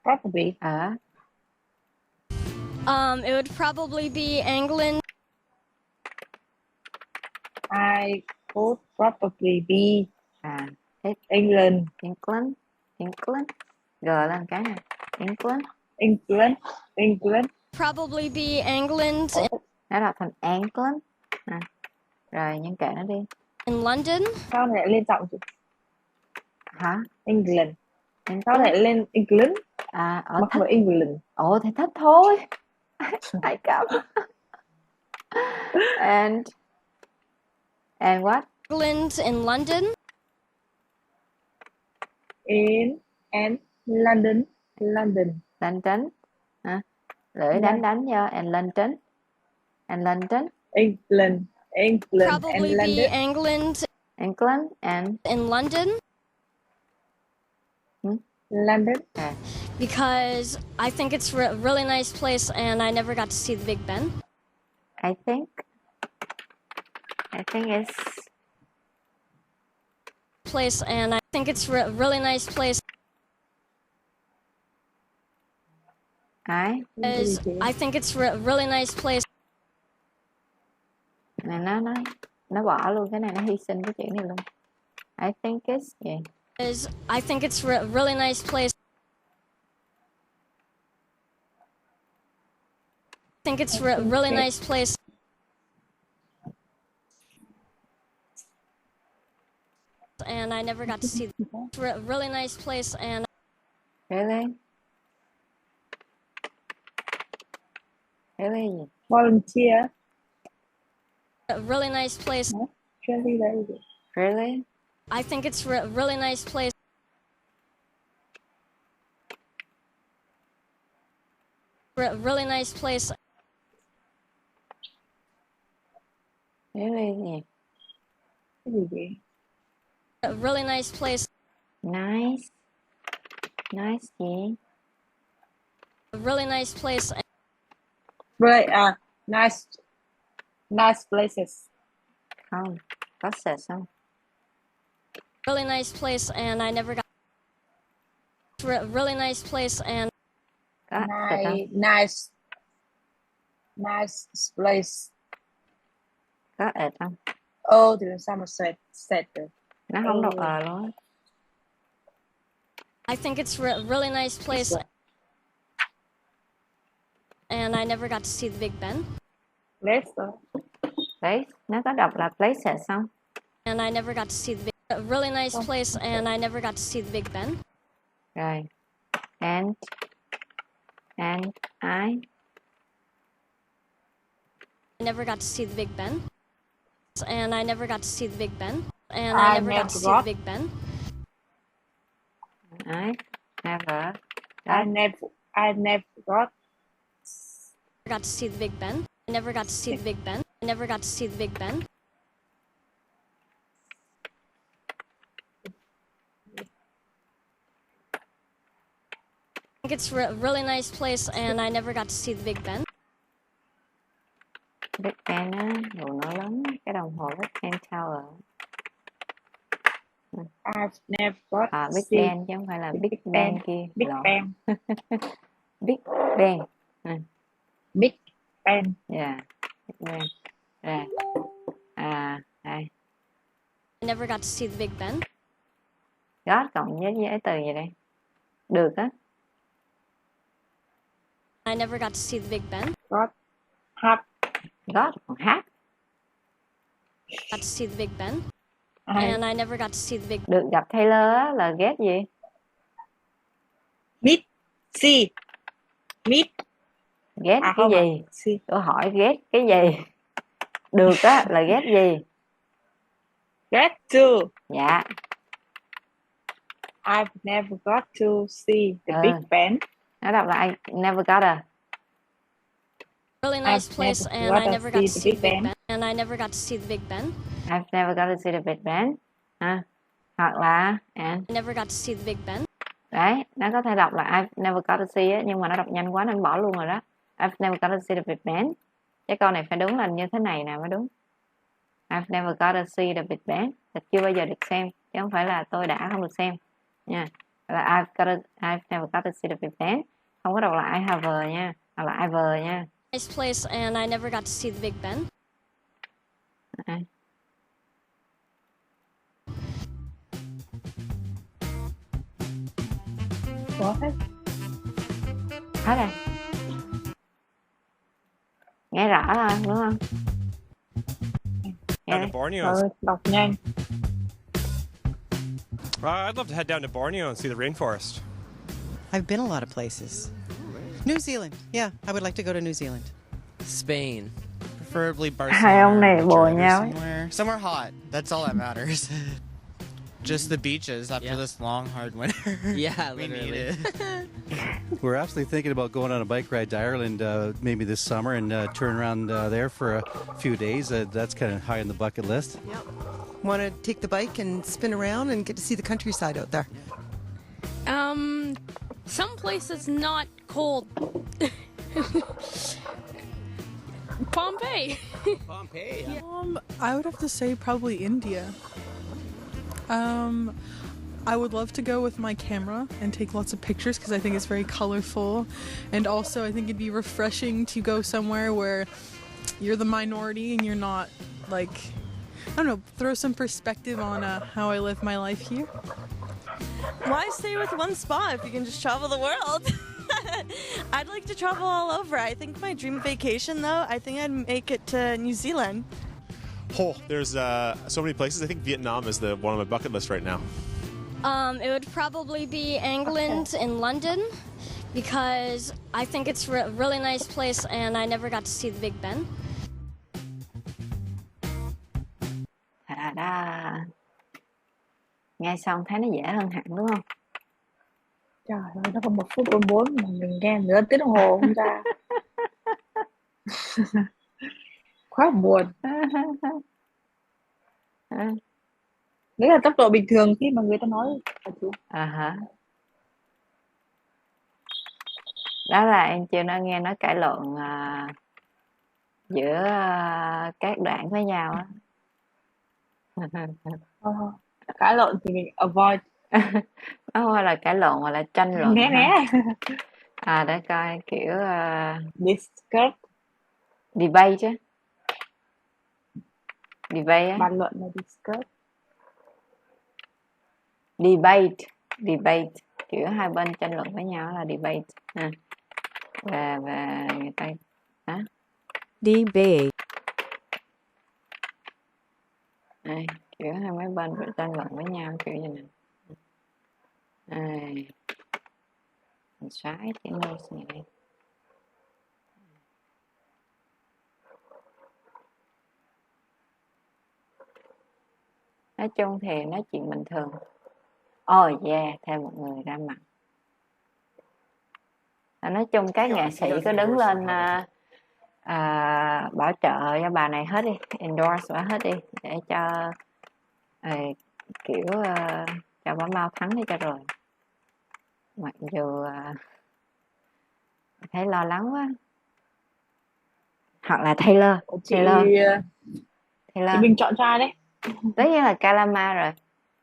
Speaker 2: Probably.
Speaker 8: it would probably be England.
Speaker 2: I would probably be
Speaker 1: England.
Speaker 2: England.
Speaker 1: G lên cái này.
Speaker 2: England.
Speaker 8: Probably be England
Speaker 1: Nó đọc thành England. Nè. Rồi nhân kệ nó đi.
Speaker 8: in London.
Speaker 2: Sao lại lên giọng chị?
Speaker 1: Hả?
Speaker 2: England. Sao lại lên England?
Speaker 1: Ở
Speaker 2: Mặc
Speaker 1: thích.
Speaker 2: với England.
Speaker 1: Ồ thì thích thôi. Hãy cầm. And what?
Speaker 8: England in London.
Speaker 2: And London.
Speaker 1: London. Hả? Lưỡi đánh vô. And London.
Speaker 2: England.
Speaker 8: Probably
Speaker 2: and
Speaker 8: be
Speaker 2: London.
Speaker 1: England and
Speaker 8: in London.
Speaker 2: London.
Speaker 8: Because I think it's a really nice place and I never got to see the Big Ben.
Speaker 1: I think it's
Speaker 8: Place and I think it's a really nice place. Because I think it's a really nice place.
Speaker 1: Này nó bỏ luôn cái này, nó hy sinh cái chuyện này luôn. I think it's
Speaker 8: Because I think it's a really nice place. I think it's a really nice place. And I never got to see a really nice place and
Speaker 1: Really?
Speaker 2: Volunteer.
Speaker 8: a really nice place.
Speaker 1: Really?
Speaker 8: I think it's a really nice place. A really nice place.
Speaker 1: Really?
Speaker 8: A really nice place.
Speaker 1: Nice gì?
Speaker 8: A really nice place.
Speaker 2: Right, nice places.
Speaker 1: Không, có sệt không?
Speaker 8: Really nice place and I never got a really nice place and
Speaker 1: Có sệt không?
Speaker 2: Nice place.
Speaker 1: Có ệt không?
Speaker 2: Thì làm sao mà sệt được?
Speaker 1: Nó không đọc luôn.
Speaker 8: I think it's a really nice place. And I never got to see the Big Ben.
Speaker 2: Place.
Speaker 1: Đấy, nó có đọc là places không?
Speaker 8: And I never got to see the a really nice place and I never got to see the Big Ben.
Speaker 1: Rồi. And I
Speaker 8: never got to see the Big Ben. And I never got to see the Big Ben. And I never got to see the Big Ben.
Speaker 1: I never
Speaker 8: got to see the Big Ben. I never got to see the Big Ben. I never got to see the Big Ben. I think it's a really nice place and I never got to see the Big Ben.
Speaker 1: Big Ben á, đồ nó lắm. Cái đồng hồ Big Ben Tower.
Speaker 2: I've never got to
Speaker 1: Big
Speaker 2: see
Speaker 1: Bang chứ không phải là Big Bang kia.
Speaker 2: Big
Speaker 1: Lộn.
Speaker 2: Bang.
Speaker 1: Big Bang.
Speaker 2: Big Bang.
Speaker 1: Yeah. Big Bang. Rồi. Đây.
Speaker 8: I never got to see the Big Ben.
Speaker 1: Got cộng với từ gì đây? Được á.
Speaker 8: I never got to see the Big Ben.
Speaker 2: Got. Have.
Speaker 1: Got còn hát.
Speaker 8: Got to see the Big Ben.
Speaker 2: I
Speaker 8: And I never got to see the Big
Speaker 1: Được gặp Taylor á là get gì?
Speaker 2: meet. See. Meet.
Speaker 1: Get cái
Speaker 2: không
Speaker 1: gì?
Speaker 2: See.
Speaker 1: Tôi hỏi get cái gì? Được á là get gì?
Speaker 2: Get to.
Speaker 1: Dạ.
Speaker 2: I've never got to see the
Speaker 1: Ừ.
Speaker 2: Big Ben.
Speaker 1: Nó đọc là I never got a.
Speaker 8: really nice
Speaker 2: I've
Speaker 8: place,
Speaker 2: never
Speaker 8: and
Speaker 2: got
Speaker 8: I
Speaker 2: to
Speaker 8: never got to
Speaker 2: see
Speaker 8: see the Big Ben. And I never got to see the Big Ben.
Speaker 1: I've never got to see the Big Ben. Hoặc là
Speaker 8: I never got to see the Big Ben.
Speaker 1: đấy, nó có thể đọc là I've never got to see á, nhưng mà nó đọc nhanh quá nên bỏ luôn rồi đó. I've never got to see the Big Ben. Cái câu này phải đúng là như thế này nè mới đúng. I've never got to see the Big Ben. Là chưa bao giờ được xem, chứ không phải là tôi đã không được xem nha. Là I've never got to see the Big Ben. Không có đọc là I have nha, hoặc là I've nha.
Speaker 8: Nice place, and I never got to see the Big Ben.
Speaker 1: Đây.
Speaker 2: Có hết.
Speaker 1: Hết rồi. Nghe rõ thôi, đúng không?
Speaker 11: Down to Borneo.
Speaker 2: Đọc nhanh.
Speaker 11: I'd love to head down to Borneo and see the rainforest.
Speaker 5: I've been a lot of places. New Zealand. Yeah, I would like to go to New Zealand.
Speaker 6: Spain. Preferably Barcelona.
Speaker 1: Hai ông này bồ
Speaker 6: or
Speaker 1: nhau ấy.
Speaker 6: somewhere hot. That's all that matters. Just the beaches after this long, hard winter.
Speaker 12: Yeah,
Speaker 6: We need
Speaker 12: literally.
Speaker 6: it.
Speaker 7: We're actually thinking about going on a bike ride to Ireland maybe this summer and turn around there for a few days. That's kind of high on the bucket list.
Speaker 5: Yep. Want to take the bike and spin around and get to see the countryside out there?
Speaker 13: Some places not cold. Pompeii.
Speaker 12: Pompeii.
Speaker 13: Yeah.
Speaker 9: I would have to say probably India. I would love to go with my camera and take lots of pictures because I think it's very colorful, and also I think it'd be refreshing to go somewhere where you're the minority and you're not like, I don't know, throw some perspective on how I live my life here.
Speaker 10: Why stay with one spot if you can just travel the world? I'd like to travel all over. I think my dream vacation, though, I think I'd make it to New Zealand.
Speaker 4: Oh, there's so many places. I think Vietnam is the one on my bucket list right now.
Speaker 8: It would probably be England and London, because I think it's a really nice place, and I never got to see the Big Ben.
Speaker 1: Đó. Nghe xong thấy nó dễ hơn hẳn đúng không?
Speaker 2: Trời ơi, nó còn 1 phút 44 mà mình nghe nửa tiếng đồng hồ không ra. Quá buồn. Đấy là tốc độ bình thường khi mà người ta nói.
Speaker 1: Đó là em chưa nó nghe nó cãi lộn giữa các đoạn với nhau á.
Speaker 2: Cãi lộn thì mình avoid.
Speaker 1: Nó không phải là cãi lộn mà là tranh luận.
Speaker 2: Né né.
Speaker 1: Để coi kiểu
Speaker 2: discuss.
Speaker 1: Debate chứ. Debate á.
Speaker 2: Bàn luận là discuss.
Speaker 1: Debate kiểu hai bên tranh luận với nhau là debate ha. Và người ta hả?
Speaker 3: Debate.
Speaker 1: Đây, kiểu hai mấy bên tranh luận với nhau kiểu như này. Đây. Mình xóa chữ notes này đi. Nói chung thì nói chuyện bình thường. Oh yeah, thêm một người ra mặt. Nói chung các nghệ sĩ có đứng lên bảo trợ cho bà này hết đi, endorse bà hết đi để cho kiểu cho bà mau thắng đi cho rồi. Mặc dù thấy lo lắng quá. Hoặc là Taylor.
Speaker 2: Thì mình chọn trai đấy.
Speaker 1: Tất nhiên là Calama rồi.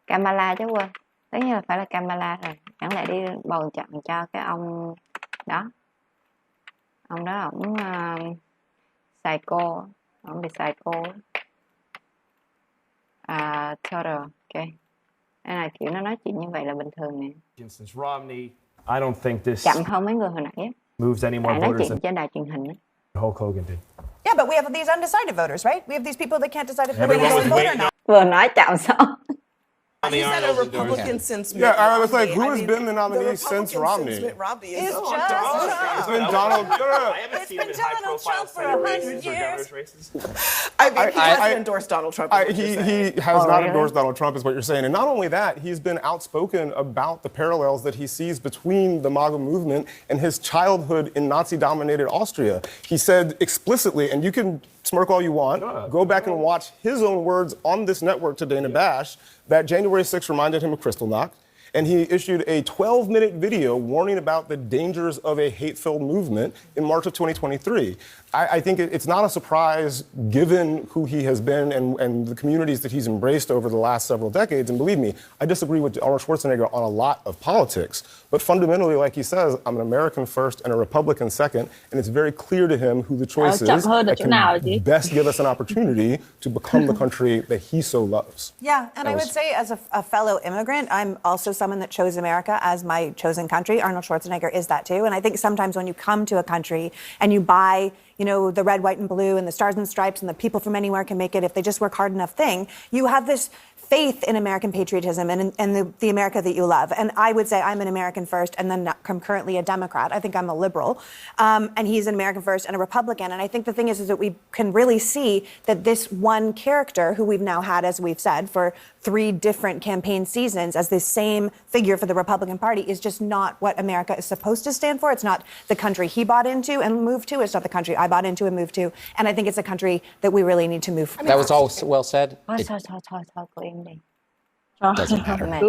Speaker 1: Kamala chứ quên. Tất nhiên là phải là Kamala rồi. Chẳng lẽ đi bầu chọn cho cái ông đó. Ông đó ổng psycho. Ổng bị psycho. Total. Ok. Đây là kiểu nó nói chuyện như vậy là bình thường nè.
Speaker 12: I don't think this
Speaker 1: Chậm hơn mấy người hồi nãy á.
Speaker 12: moves any more
Speaker 1: Tại nói
Speaker 12: voters
Speaker 1: chuyện
Speaker 12: than
Speaker 1: trên đài truyền hình á.
Speaker 12: Hulk Hogan did.
Speaker 14: Yeah, but we have these undecided voters, right? We have these people that can't decide if they're
Speaker 12: Everyone
Speaker 14: going to
Speaker 12: was
Speaker 14: vote or
Speaker 12: waiting
Speaker 14: not.
Speaker 1: Vừa nói chậm xong.
Speaker 15: He's not a Republican since Mitt
Speaker 16: Yeah, I was
Speaker 15: Romney.
Speaker 16: like, who has
Speaker 15: I mean,
Speaker 16: been the nominee
Speaker 15: the
Speaker 16: since
Speaker 15: Republican
Speaker 16: Romney?
Speaker 15: Since Mitt Romney is
Speaker 14: It's
Speaker 15: Donald
Speaker 14: just
Speaker 15: Trump.
Speaker 16: It's been Donald.
Speaker 14: It's been Donald Trump for 100 years.
Speaker 15: I mean, he hasn't endorsed Donald Trump. is what you're saying.
Speaker 16: He has not
Speaker 1: really?
Speaker 16: endorsed Donald Trump, is what you're saying. And not only that, he's been outspoken about the parallels that he sees between the MAGA movement and his childhood in Nazi-dominated Austria. He said explicitly, and you can smirk all you want, go back and watch his own words on this network to Dana Bash, that January 6th reminded him of Kristallnacht. And he issued a 12-minute video warning about the dangers of a hate-filled movement in March of 2023. I think it's not a surprise, given who he has been and the communities that he's embraced over the last several decades. And believe me, I disagree with Arnold Schwarzenegger on a lot of politics. But fundamentally, like he says, I'm an American first and a Republican second, and it's very clear to him who the choice
Speaker 2: chậm
Speaker 16: is
Speaker 2: hơn ở
Speaker 16: that
Speaker 2: chỗ nào chị?
Speaker 16: can best give us an opportunity to become the country that he so loves.
Speaker 14: Yeah, and I would say as a fellow immigrant, I'm also someone that chose America as my chosen country. Arnold Schwarzenegger is that too. And I think sometimes when you come to a country and you buy, you know, the red, white, and blue and the stars and stripes and the people from anywhere can make it if they just work hard enough thing, you have this faith in American patriotism and the America that you love. And I would say I'm an American first and then I'm currently a Democrat. I think I'm a liberal. And he's an American first and a Republican. And I think the thing is that we can really see that this one character who we've now had, as we've said, for 3 different campaign seasons as this same figure for the Republican Party is just not what America is supposed to stand for. It's not the country he bought into and moved to. It's not the country I bought into and moved to. And I think it's a country that we really need to move from.
Speaker 17: That was all well said.
Speaker 1: Thôi, cô im đi.
Speaker 17: Doesn't matter.
Speaker 1: Mệt.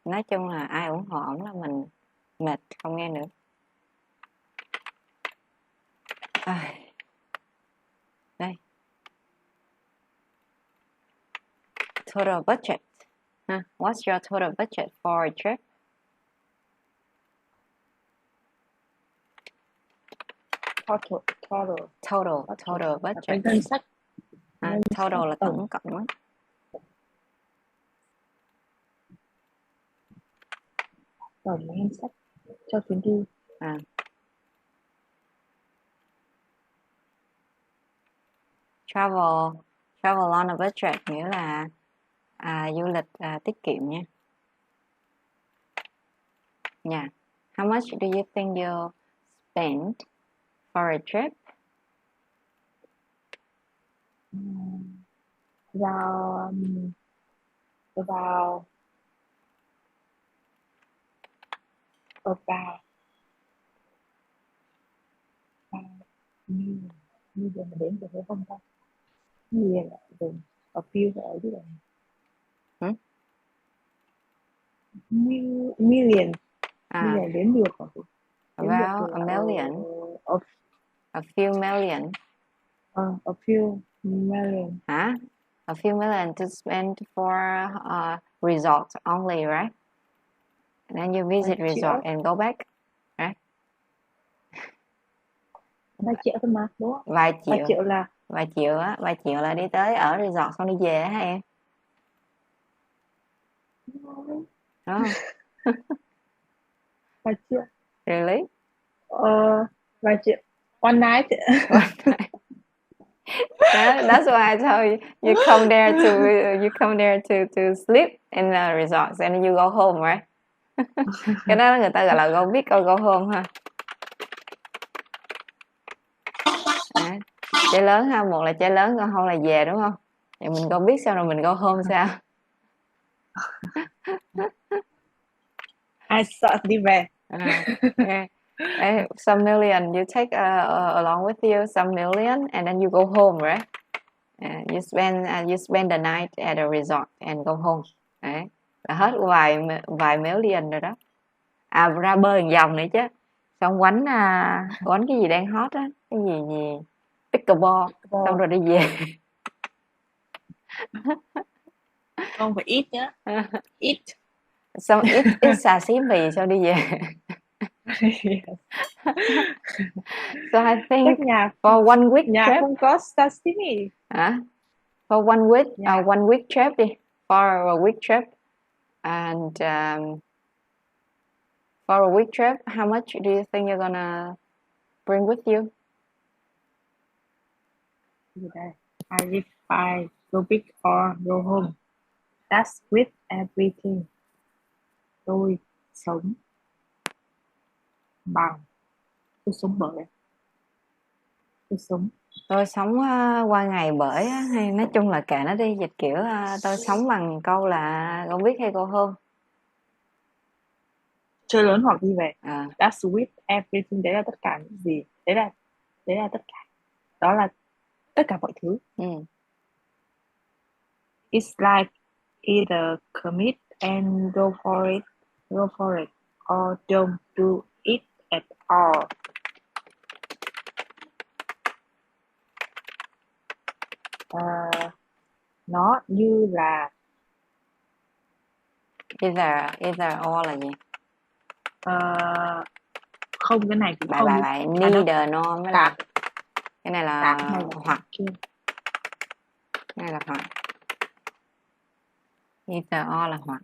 Speaker 1: Nói chung là ai ủng hộ ổng là mình mệt, không nghe nữa. Đây. Total budget. What's your total budget for a trip? Total budget.
Speaker 2: Ngân sách.
Speaker 1: Total là tổng cộng á.
Speaker 2: Tổng ngân sách cho chuyến đi.
Speaker 1: Travel on a budget nghĩa là du lịch tiết kiệm nha. Yeah. How much do you think you'll spend for a trip?
Speaker 2: About như giờ mình đến được hay không ta? Như là dùng ở few ở dưới này. Million. Đến được rồi.
Speaker 1: About a million. A few million.
Speaker 2: A few million.
Speaker 1: Hả? A few million to spend for resort only, right? And then you visit resort and go back, right?
Speaker 2: 3 triệu thôi mà, đúng không?
Speaker 1: Vài triệu.
Speaker 2: 3 triệu là
Speaker 1: Vài triệu là đi tới ở resort xong đi về hả em? Đúng không?
Speaker 2: 3 triệu.
Speaker 1: Really?
Speaker 2: 3 triệu. One night.
Speaker 1: That's why I told you. You come there to sleep in the resort and you go home, right? Cái đó người ta gọi là go big or go home ha. Chơi lớn ha, một là chơi lớn còn không là về, đúng không? Vậy mình go big sao rồi mình go home sao?
Speaker 2: Ai sợ đi về.
Speaker 1: Okay. Some million you take along with you, some million, and then you go home, right? You spend the night at a resort and go home. Đấy. Là hết vài million rồi đó. Ra bơi một vòng nữa chứ. Xong quánh cái gì đang hot á, cái gì pickleball, xong rồi đi về.
Speaker 2: Không phải ít nhá. Ít.
Speaker 1: Xong ít xà xí mì sao đi về. So I think for one week
Speaker 2: nhà
Speaker 1: trip.
Speaker 2: không có sashimi.
Speaker 1: Hả? For one week trip đi. For a week trip. And for a week trip, how much do you think you're gonna bring with you?
Speaker 2: I live by go big or go home. That's with everything. Tôi sống bằng. Tôi sống bởi. Tôi sống
Speaker 1: qua ngày bởi á, hay nói chung là kệ nó đi, dịch kiểu tôi sống bằng câu là con biết hay cô hơn.
Speaker 2: Chơi lớn hoặc đi về. That's with everything. Đấy là tất cả những gì. Đấy là tất cả. Đó là tất cả mọi thứ. It's like either commit and go for it, or don't do it at all. Nó như là
Speaker 1: either or là gì?
Speaker 2: Không, cái này cũng không.
Speaker 1: Bài neither no mới là. Cái này là hoặc. Cái này là hoặc. Either or là hoặc.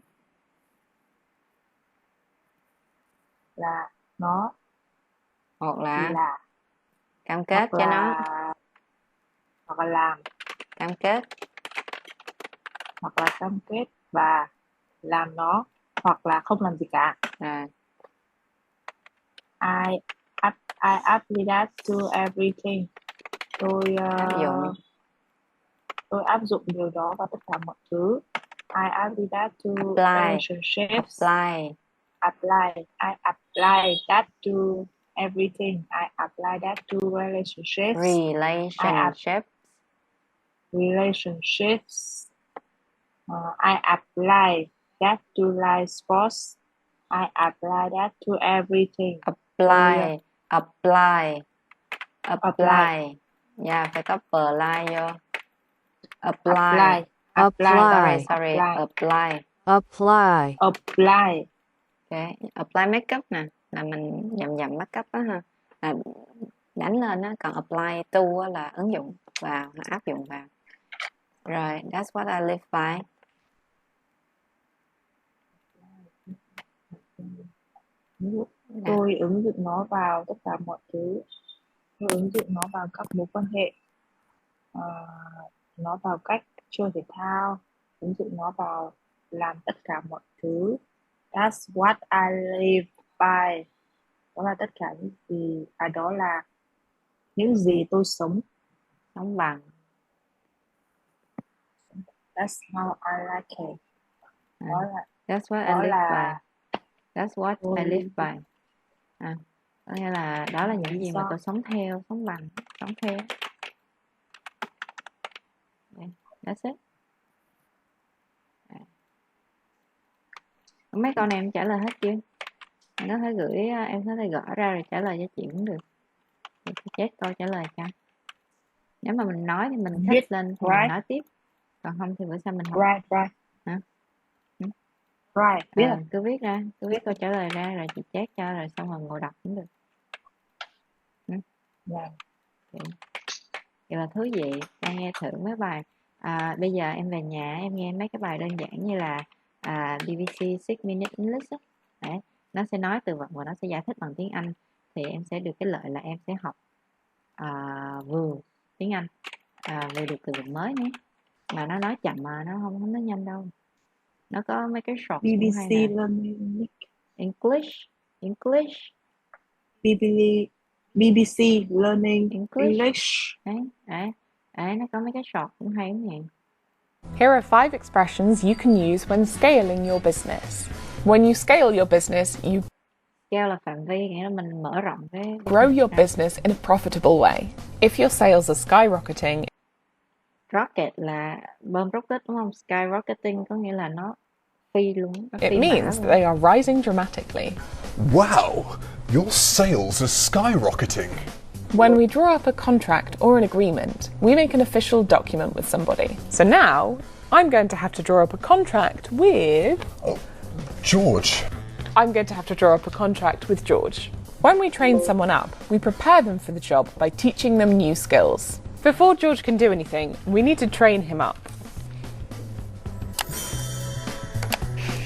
Speaker 2: Là nó.
Speaker 1: Hoặc là cam kết cho nó.
Speaker 2: Hoặc là làm.
Speaker 1: Cam kết.
Speaker 2: Hoặc là cam kết và làm nó. Hoặc là không làm gì cả. I apply that to everything. Tôi áp dụng điều đó vào tất cả mọi thứ. I apply that to relationships. I apply that to everything. I apply that to relationships. I apply that to life sports. I apply that to everything.
Speaker 1: Apply. Yeah, phải có apply vô. Apply. Sorry. Apply. Okay. Apply makeup nè, là mình dầm makeup đó ha. Là đánh lên á, còn apply to là ứng dụng vào, áp dụng vào. Rồi, that's what I live by.
Speaker 2: Tôi ứng dụng nó vào tất cả mọi thứ. Tôi ứng dụng nó vào các mối quan hệ. Nó vào cách chơi thể thao. Ứng dụng nó vào làm tất cả mọi thứ. That's what I live by. Đó là tất cả những gì. Đó là những gì tôi sống
Speaker 1: bằng.
Speaker 2: That's how I like it. Đó là,
Speaker 1: that's what I live by. That's what I live by. Có nghĩa là đó là những gì mà tôi sống theo, sống bằng, sống theo. That's it. Mấy câu này em trả lời hết chưa? Em có thể gửi, em có thể gõ ra rồi trả lời cho chị cũng được. Chị sẽ check câu trả lời cho. Nếu mà mình nói thì mình thích lên thì mình nói tiếp. Còn không thì bữa sau mình học.
Speaker 2: Right.
Speaker 1: Hả?
Speaker 2: Biết
Speaker 1: cứ viết ra, cứ viết câu trả lời ra rồi chị check cho, rồi xong rồi ngồi đọc cũng được. Vậy là thú vị, đang nghe thử mấy bài. Bây giờ em về nhà em nghe mấy cái bài đơn giản như là BBC 6 Minute English á. Đấy, nó sẽ nói từ vựng và nó sẽ giải thích bằng tiếng Anh, thì em sẽ được cái lợi là em sẽ học vừa tiếng Anh, vừa được từ vựng mới nữa. Mà nó nói chậm mà nó không nói nhanh đâu. Nó có mấy cái short
Speaker 2: BBC Learning
Speaker 1: English.
Speaker 2: BBC Learning English.
Speaker 1: Đấy, nó có mấy cái short cũng hay lắm nè.
Speaker 18: Here are 5 expressions you can use when scaling your business. When you scale your business, you
Speaker 1: scale là phạm vi, nghĩa là mình mở rộng cái
Speaker 18: grow your business in a profitable way. If your sales are skyrocketing,
Speaker 1: rocket là bơm rocket đúng không? Skyrocketing có nghĩa là nó phi luôn.
Speaker 18: It means that they are rising dramatically.
Speaker 19: Wow, your sales are skyrocketing.
Speaker 18: When we draw up a contract or an agreement, we make an official document with somebody. So now, I'm going to have to draw up a contract with...
Speaker 19: George.
Speaker 18: I'm going to have to draw up a contract with George. When we train someone up, we prepare them for the job by teaching them new skills. Before George can do anything, we need to train him up.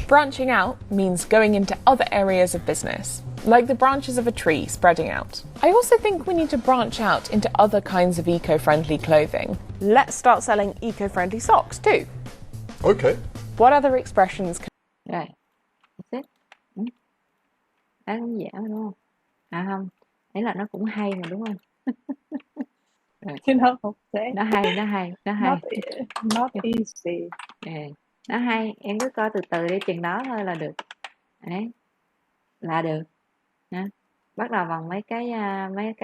Speaker 18: Branching out means going into other areas of business, like the branches of a tree spreading out. I also think we need to branch out into other kinds of eco-friendly clothing. Let's start selling eco-friendly socks too.
Speaker 19: Okay.
Speaker 18: What other expressions can...
Speaker 1: Rồi. That's it. Đó cũng dễ mà đúng không? À không, đấy là nó cũng hay mà đúng không? Rồi.
Speaker 2: Chứ nó không dễ.
Speaker 1: Nó hay.
Speaker 2: Not easy.
Speaker 1: Nó hay, em cứ coi từ từ đi, chừng đó thôi là được. Đấy, là được. Nha. Bắt đầu bằng mấy cái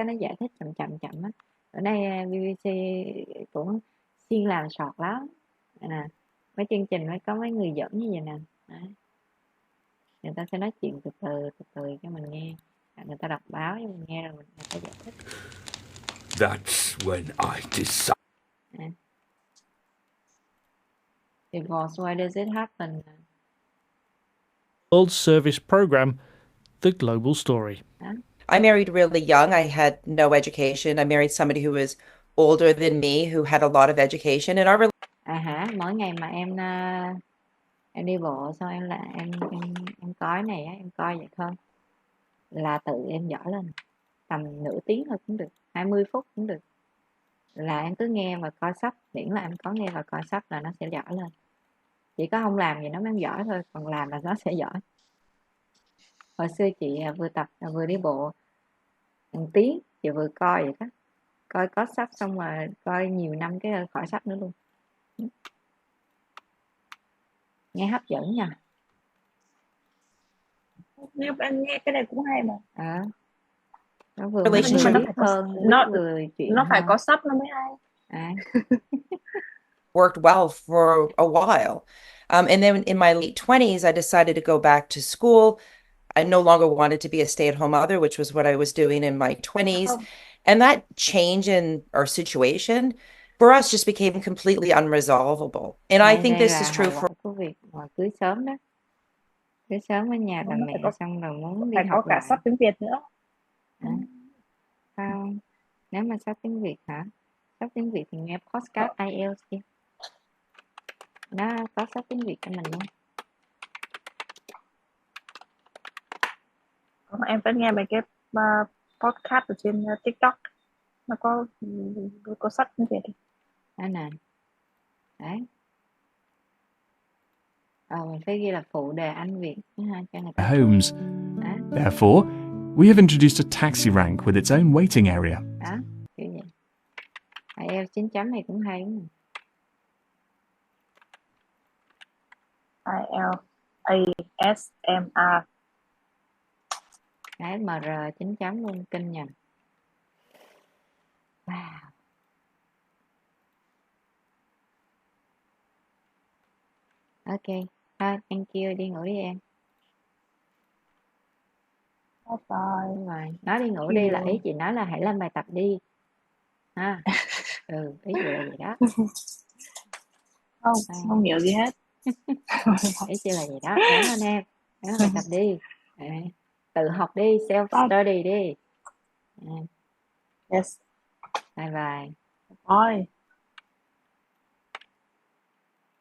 Speaker 1: nó giải thích chậm á. Ở đây BBC cũng siêng làm sọt lắm. Nè, mấy chương trình mới có mấy người dẫn như vậy nè. Đấy. Người ta sẽ nói chuyện từ từ cho mình nghe. Người ta đọc báo cho mình nghe rồi người ta giải thích.
Speaker 20: That's when I decide.
Speaker 1: Divorce, why does it happen?
Speaker 21: World Service Program, The Global Story.
Speaker 22: I married really young. I had no education. I married somebody who was older than me, who had a lot of education. And our
Speaker 1: mỗi ngày mà em đi bộ xong em coi này á, em coi vậy thôi là tự em giỏi lên, tầm nửa tiếng thôi cũng được, 20 phút cũng được, là em cứ nghe và coi sách, miễn là em có nghe và coi sách là nó sẽ giỏi lên. Chỉ có không làm gì nó mới em giỏi thôi, còn làm là nó sẽ giỏi. Hồi xưa chị vừa tập vừa đi bộ 1 tiếng, chị vừa coi vậy đó, coi có sách xong rồi coi nhiều năm cái khỏi sách nữa luôn. Nghe hấp dẫn nha.
Speaker 2: Nếu em nghe cái này cũng hay mà.
Speaker 1: Nó vừa
Speaker 2: nó phải có sách nó mới hay.
Speaker 22: worked well for a while. And then in my late 20s, I decided to go back to school. I no longer wanted to be a stay-at-home mother, which was what I was doing in my 20s. And that change in our situation for us just became completely unresolvable. And I think this is true for...
Speaker 1: Cưới sớm đó. Cưới sớm ở nhà làm mẹ xong rồi muốn đi
Speaker 2: phải
Speaker 1: học
Speaker 2: có cả sách tiếng Việt nữa.
Speaker 1: Sao? Nếu mà sách tiếng Việt hả? Sách tiếng Việt thì nghe podcast IELTS kia. Nó có sách tiếng Việt cho mình luôn.
Speaker 2: Em vẫn nghe mấy cái podcast ở trên TikTok. Nó có sách tiếng Việt.
Speaker 1: Đó nè. Đấy. Mình phải ghi là phụ đề Anh Việt cho người ta.
Speaker 23: Homes. Therefore, we have introduced a taxi rank with its own waiting area.
Speaker 1: Đó, kiểu vậy. IELTS 9 chấm này cũng hay đúng không?
Speaker 2: IELTS ASMR.
Speaker 1: Cái MR 9 chấm luôn, kinh nhỉ. Wow. Ok, thôi anh kêu đi ngủ đi em.
Speaker 2: Bye.
Speaker 1: Rồi, nói đi ngủ đi là ý chị nói là hãy làm bài tập đi. Ha. Ý chị là gì đó.
Speaker 2: Không hiểu gì hết.
Speaker 1: Ý chị là gì đó, cảm ơn em. Làm bài tập đi. Tự học đi, self study đi.
Speaker 2: Yes.
Speaker 1: Bye bye.
Speaker 2: Bye.